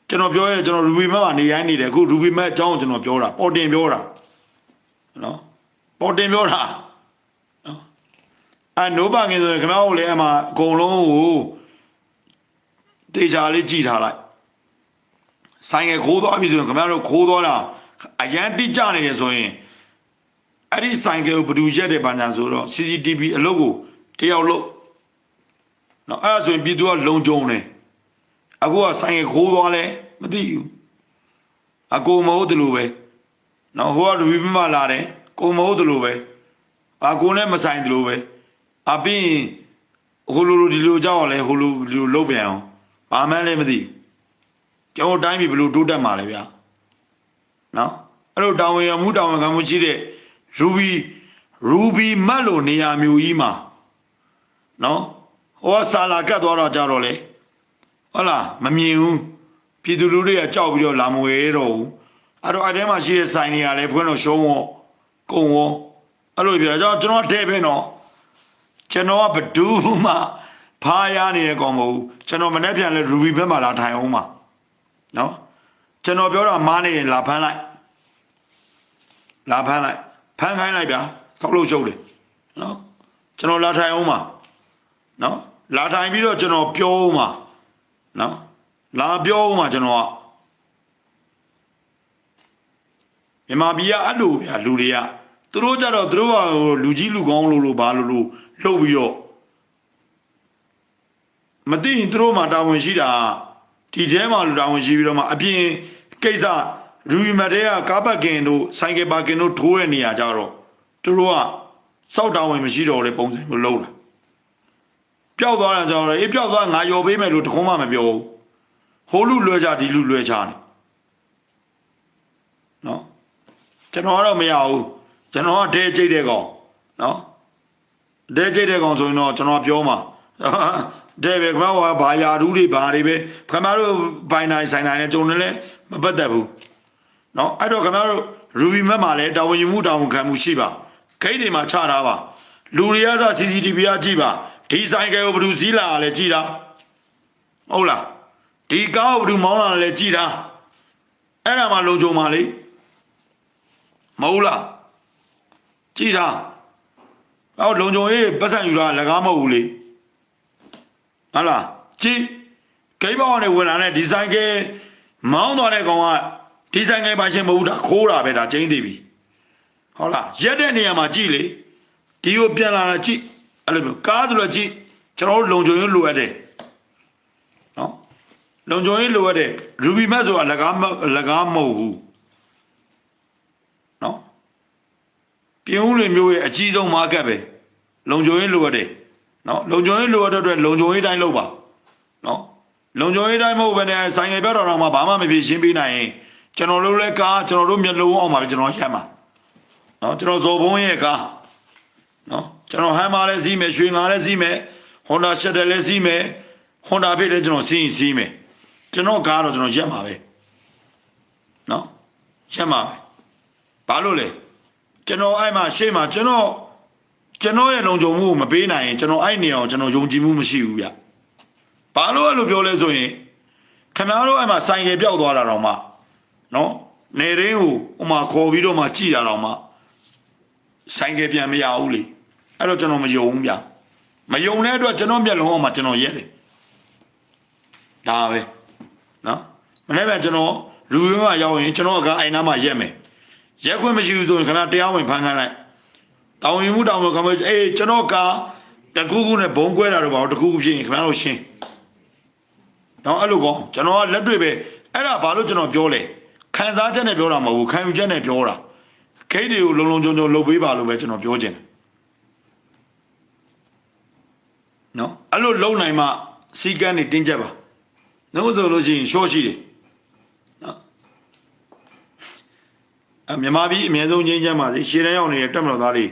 ကျွန်တော်ပြောရဲကျွန်တော်ရူဘီမက်ကနေတိုင်းနေတယ်အခုရူဘီမက်အကြောင်းကျွန်တော်ပြောတာပေါ်တင်ပြောတာနော်ပေါ်တင်ပြောတာနော်နိုးပါငယ်ဆိုရင်ခင်ဗျားတို့လည်းအမှအကုန်လုံးကိုတေချာလေးကြည့်ထားလိုက်ဆိုင်ငယ်ခိုးသွားပြီဆိုရင်ခင်ဗျားတို့ခိုးသွားတာအရန်တိကျနေတယ်ဆိုရင်အဲ့ဒီဆိုင်ကယ်ကိုဘယ်သူရက်တယ်ဘာညာဆိုတော့ CCTV အလုပ်ကိုတယောက်လို့နော်အဲ့ဒါဆိုရင်ပြည်သူကလုံခြုံတယ်အခုကဆိုင်ကယ်ခိုးသွားလဲမသိဘူးအကိုမဟုတ်တယ်လို့ပဲနော်ဟိုကရူဘီမလာတယ်ကိုမဟုတ်တယ်လို့ပဲအကိုနဲ့မဆိုင်တယ်လို့ပဲအပြီးဟိုလိုဒီလိုကြောက်ရလဲဟိုလိုဒီလိုလုပ်ပြန်အောင်ဘာမှန်းလည်းမသိကျွန်တော်တိုင်းပြည်ဘယ်လိုတိုးတက်မှာလဲဗျာနော်အဲ့လိုတာဝန်ရမှုတာဝန်ခံမှုရှိတဲ့ရူဘီမတ်လို့နေရာမျိုးကြီးမှာနော်ဟိုကဆာလာကတ်သွားတော့ကြတော့လေဟုတ်လားမမြင်ဘူးပြည်သူလူတွေကကြောက်ပြီးတော့လာမဝဲတော့ဘူးအဲ့တော့အဲ့ထဲမှာရှိတဲ့ဆိုင်တွေကလည်းဖွင့်တော့ရှုံးဝကုံဝအဲ့လိုပြောကျွန်တော်တဲ့ပဲနော်ကျွန်တော်ကဘဒူးမှဖားရနေတဲ့ကောင်မဟုတ်ကျွန်တော်မနေ့ပြန်လဲရူဘီဘက်မှာလာထိုင်အောင်ပါနော်ကျွန်တော်ပြောတာမားနေရင်လာဖမ်းလိုက်ဖမ်းခိုင်းလိုက်ဗျာဆောက်လို့ရှုပ်တယ်နော်ကျွန်တော်လာထိုင်အောင်ပါနော်လာထိုင်ပြီးတော့ကျွန်တော်ပြောအောင်ပါနော်လာပြောအောင်ပါကျွန်တော်ကမြန်မာပြည်ကအဲ့လိုဗျာလူတွေကသူတို့ကြတော့သူတို့ကလူကြီးလူကောင်းလို့ဘာလို့လှုပ်ပြီးတော့မသိရင်သူတို့မှတာဝန်ရှိတာဒီထဲမှာလူတာဝန်ရှိပြီးတော့မှအပြင်ကိစ္စရူဘီမတ်တွေကကားပတ်ကင်တို့ဆိုင်ကယ်ပါကင်တို့ထိုးတဲ့နေရာကြတော့သူတို့ကစောက်တာဝန်မရှိတော့လေပုံစံမျိုးလှုပ်တာပျောက်သွားတာကြတော့အေးပျောက်သွားငါရော်ပေးမယ်လို့တခုမှမပြောဘူးဟိုလူလွှဲချဒီလူလွှဲချနေနော်ကျွန်တော်ကတော့မရဘူးကျွန်တော်ကဒဲကြိတ်တဲ့ကောင်နော်ဒဲကြိတ်တဲ့ကောင်ဆိုရင်တော့ကျွန်တော်ပြောမှာတဲ့ပဲခမကဘာယာဓူးတွေဘာတွေပဲခမတို့ဘိုင်နိုင်ဆိုင်နိုင်နဲ့ကြုံနေလဲမပတ်သက်ဘူးနော်အဲ့တော့ခမတို့ရူဘီမက်မှာလည်းတာဝန်ယူမှုတာဝန်ခံမှုရှိပါဂိတ်တွေမှာချထားပါလူတွေကသာ CCTV ကကြည့်ပါဒီဆိုင်ကယ်ကိုဘယ်သူစီးလာလဲကြည့်တာဟုတ်လားဒီကားကိုဘယ်သူမောင်းလာလဲကြည့်တာအဲ့ဒါမှလုံခြုံပါလေမဟုတ်လားကြည့်တာအော်လုံခြုံရေးပတ်စံယူတာလကားမဟုတ်ဘူးလေဟုတ်လားကြည့်ဂိတ်ဘောင်ကနေဝင်လာတဲ့ဒီဆိုင်ကယ်မောင်းသွားတဲ့ကောင်ကဒီဆိုင်ကယ်ပါရှင်မဟုတ်တာခိုးတာပဲဒါကျင်းသေးပြီဟုတ်လားရက်တဲ့နေရာမှာကြည့်လေဒီကိုပြန်လာတာကြည့်အဲ့လိုမျိုးကားဆိုတော့ကြည့်ကျွန်တော်တို့လုံခြုံရေးလိုအပ်တယ်နော်လုံခြုံရေးလိုအပ်တယ်ရူဘီမတ်ဆိုတာလကားမဟုတ်ဘူးနော်ပြင်းဦးတွေမျိုးရဲ့အကြီးဆုံးမားကတ်ပဲလုံခြုံရေးလိုအပ်တယ်နော်လုံခြုံရေးလိုအပ်တဲ့အတွက်လုံခြုံရေးတိုင်းလုပ်ပါနော် လုံခြုံရေးတိုင်းမဟုတ်ဘဲနဲ့ဆိုင်ငယ်ပြောတော်တော်မှာဘာမှမဖြစ်ရှင်းပေးနိုင်ရင်ကျွန်တော်တို့လည်းကားကျွန်တော်တို့မျက်လုံးအောင်ပါပဲကျွန်တော်ရက်မှာနော်ကျွန်တော်ဇော်ဘုံရဲ့ကားနော်ကျွန်တော်ဟမ်မာလည်းစီးမယ်ရွှေငါလည်းစီးမယ်ဟွန်ဒါရှက်တယ်လည်းစီးမယ်ဟွန်ဒါဖိတ်လည်းကျွန်တော်စီးမယ်ကျွန်တော်ကားတော့ကျွန်တော်ရက်မှာပဲနော်ရက်မှာပဲဘာလို့လဲကျွန်တော်အဲ့မှာရှေ့မှာကျွန်တော်ရဲ့လုံခြုံမှုကိုမပေးနိုင်ရင်ကျွန်တော်အဲ့နေအောင်ကျွန်တော်ယုံကြည်မှုမရှိဘူးဗျဘာလို့အဲ့လိုပြောလဲဆိုရင်ခင်ဗျားတို့အဲ့မှာဆိုင်ကယ်ပြောက်သွားတာတော့မှနော်နေရင်းကိုဥမာခေါ်ပြီးတော့မှကြည်တာတော့မှဆိုင်ကယ်ပြန်မရဘူးလေအဲ့တော့ကျွန်တော်မယုံဘူးဗျမယုံတဲ့အတွက်ကျွန်တော်မျက်လုံးအောင်မှာကျွန်တော်ရက်တယ်ဒါပဲနော်မနေ့ကကျွန်တော်လူရင်းကရောက်ရင်ကျွန်တော်ကအိုင်နာမှာရက်မယ်ရက်ခွင့်မရှိဘူးဆိုရင်ခင်ဗျားတရားဝင်ဖမ်းခိုင်းလိုက်တောင်းရင်မှုတောင်းလို့ခင်ဗျားအေးကျွန်တော်ကတကူးကူးနဲ့ဘုံကွဲတာတော့ဘာလို့တကူးကူးဖြစ်ရင်ခင်ဗျားတို့ရှင်းနော်အဲ့လိုကောကျွန်တော်ကလက်တွေ့ပဲအဲ့ဒါဘာလို့ကျွန်တော်ပြောလဲခံစားချက်နဲ့ပြောတာမဟုတ်ဘူးခံယူချက်နဲ့ပြောတာခိတ်တွေကိုလုံလုံချုံချုံလုပ်ပေးပါလို့ပဲကျွန်တော်ပြောချင်တယ်နော်အဲ့လိုလုံနိုင်မှစီကန်းနေတင်းကျပ်ပါနော်ဆိုလို့ရှိရင်ရှော့ရှိတယ်နော်မြန်မာပြည်အမြဲဆုံးငြိမ်းချမ်းပါစေရှေ့တန်းရောက်နေတဲ့တက်မတော်သားတွေ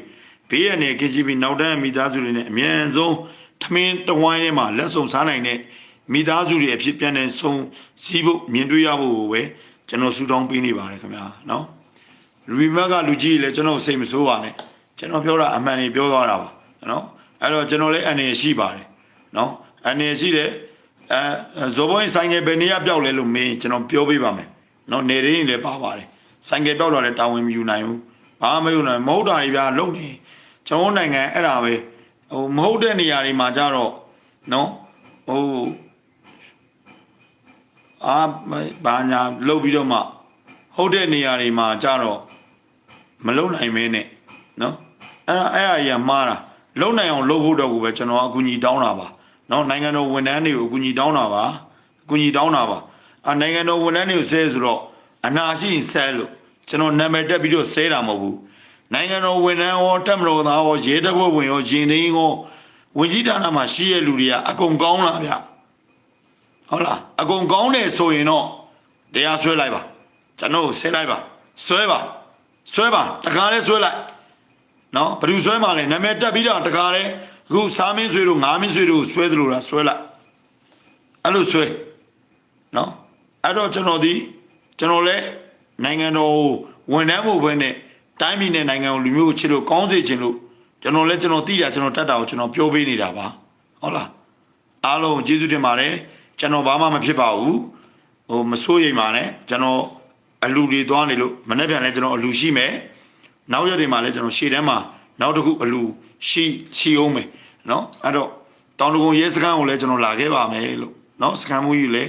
ဘေးရနေ KGB နောက်တန်းမိသားစုတွေနဲ့အမြဲဆုံးထမင်းတဝိုင်းထဲမှာလက်ဆုံစားနိုင်တဲ့မိသားစုတွေအဖြစ်ပြန်နေဆုံးစီးဖို့မြင်တွေ့ရဖို့ပဲကျွန်တော်ဆူတောင်းပေးနေပါတယ်ခင်ဗျာနော်လူမကလူကြီးလည်းကျွန်တော်စိတ်မဆိုးပါနဲ့ကျွန်တော်ပြောတာအမှန်ကြီးပြောသွားတာပါနော်အဲ့တော့ကျွန်တော်လည်းအနေရှိပါတယ်နော်အနေရှိတယ်ဇော်ဘုံဆိုင်ငယ်ဘယ်နေရပြောက်လဲလို့မင်းကျွန်တော်ပြောပေးပါမယ်နော်နေရင်းလည်းပါပါတယ်ဆိုင်ငယ်ပြောက်တော့လည်းတာဝန်မယူနိုင်ဘူးဘာမှမယူနိုင်မဟုတ်တာကြီးဗျာလုံနေကျွန်တော်နိုင်ငံအဲ့ဒါပဲဟိုမဟုတ်တဲ့နေရာတွေမှာကြတော့နော်ဟိုဘာညာလှုပ်ပြီးတော့မှဟုတ်တဲ့နေရာတွေမှာကြတော့မလုံနိုင်မင်းနဲ့နော်အဲ့အရာမှားတာလုံနိုင်အောင်လုပ်ဖို့တော့ကိုပဲကျွန်တော်အကူအညီတောင်းတာပါနော်နိုင်ငံတော်ဝန်ထမ်းတွေကိုအကူအညီတောင်းတာပါအကူအညီတောင်းတာပါနိုင်ငံတော်ဝန်ထမ်းတွေကိုဆဲဆိုတော့အနာရှိရင်ဆဲလို့ကျွန်တော်နာမည်တက်ပြီးတော့ဆဲတာမဟုတ်ဘူးနိုင်ငံတော်ဝန်ထမ်းရောတက်မတော်သားရောရဲတပ်ဖွဲ့ဝင်ရောရင်သိန်းရောဝင်ကြီးဌာနမှာရှိရလူတွေကအကုန်ကောင်းလာဗျဟုတ်လားအကုန်ကောင်းတယ်ဆိုရင်တော့တရားဆွဲလိုက်ပါကျွန်တော်ဆဲလိုက်ပါဆွဲပါတခါလဲဆွဲလိုက်နော်ဘယ်သူဆွဲမှလဲနာမည်တက်ပြီးတော့တခါလဲအခုစားမင်းဆွေတို့ငါးမင်းဆွေတို့ဆွဲသလိုလားဆွဲလိုက်အဲ့လိုဆွဲနော်အဲ့တော့ကျွန်တော်လဲနိုင်ငံတော်ဝန်ထမ်းမှုပဲနဲ့တိုင်းပြည်နဲ့နိုင်ငံကိုလူမျိုးကိုချစ်လို့ကောင်းစေချင်လို့ကျွန်တော်သိတာကျွန်တော်တတ်တာကိုကျွန်တော်ပြောပေးနေတာပါဟုတ်လားအားလုံးကျေးဇူးတင်ပါတယ်ကျွန်တော်ဘာမှမဖြစ်ပါဘူးဟိုမစိုးရိမ်ပါနဲ့ကျွန်တော်အလူတွေသွားနေလို့မနေ့ပြန်လဲကျွန်တော်အလူရှိမယ်နောက်ရက်တွေမှာလဲကျွန်တော်ရှေ့တန်းမှာနောက်တစ်ခုအလူရှိအောင်မယ်နော်အဲ့တော့တောင်တကုံရဲစခန်းကိုလဲကျွန်တော်လာခဲ့ပါမယ်လို့နော်စခန်းမူကြီးလဲ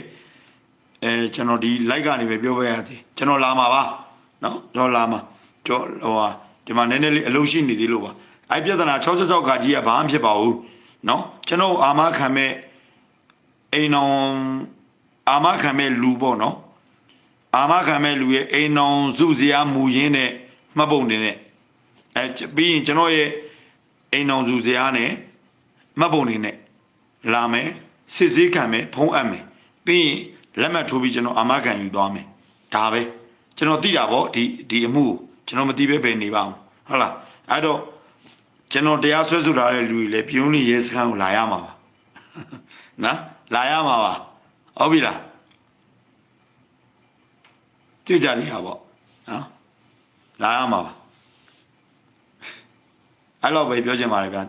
ကျွန်တော်ဒီ like ကနေပဲပြောပေးရသေးကျွန်တော်လာမှာပါနော်ကျွန်တော်လာမှာကျွန်တော်ဟိုဒီမှာနည်းနည်းလေးအလုပ်ရှိနေသေးလို့ပါအဲ့ပြဿနာ66ခါကြီးကဘာမှဖြစ်ပါဘူးနော်ကျွန်တော်အာမခံမဲ့အိမ်အောင်အာမခံမဲ့လူပေါ့နော်အာမခံမဲ့လူရဲ့အိမ်အောင်စုစရာမူရင်းနဲ့မှတ်ပုံတင်နဲ့ပြီးရင်ကျွန်တော်ရဲ့အိမ်အောင်စုစရာနဲ့မှတ်ပုံတင်နဲ့လာမယ်စစ်ဆေးခံမယ်ဖုံးအပ်မယ်ပြီးရင်လက်မှတ်ထိုးပြီးကျွန်တော်အာမခံယူသွားမယ်ဒါပဲကျွန်တော်သိတာပေါ့ဒီအမှုကျွန်တော်မသိပဲနေပါဘူးဟုတ်လားအဲ့တော့ကျွန်တော်တရားစွဲဆိုထားတဲ့လူတွေလည်းပြုံးလိရဲစခန်းကိုလာရမှာပါနော်လာရမှာပါဟုတ်ပြီလားတွေ့ကြတယ်ဟာပေါ့နော်လာရမှာပါအဲ့တော့ပဲပြောချင်ပါတယ်ဗျာ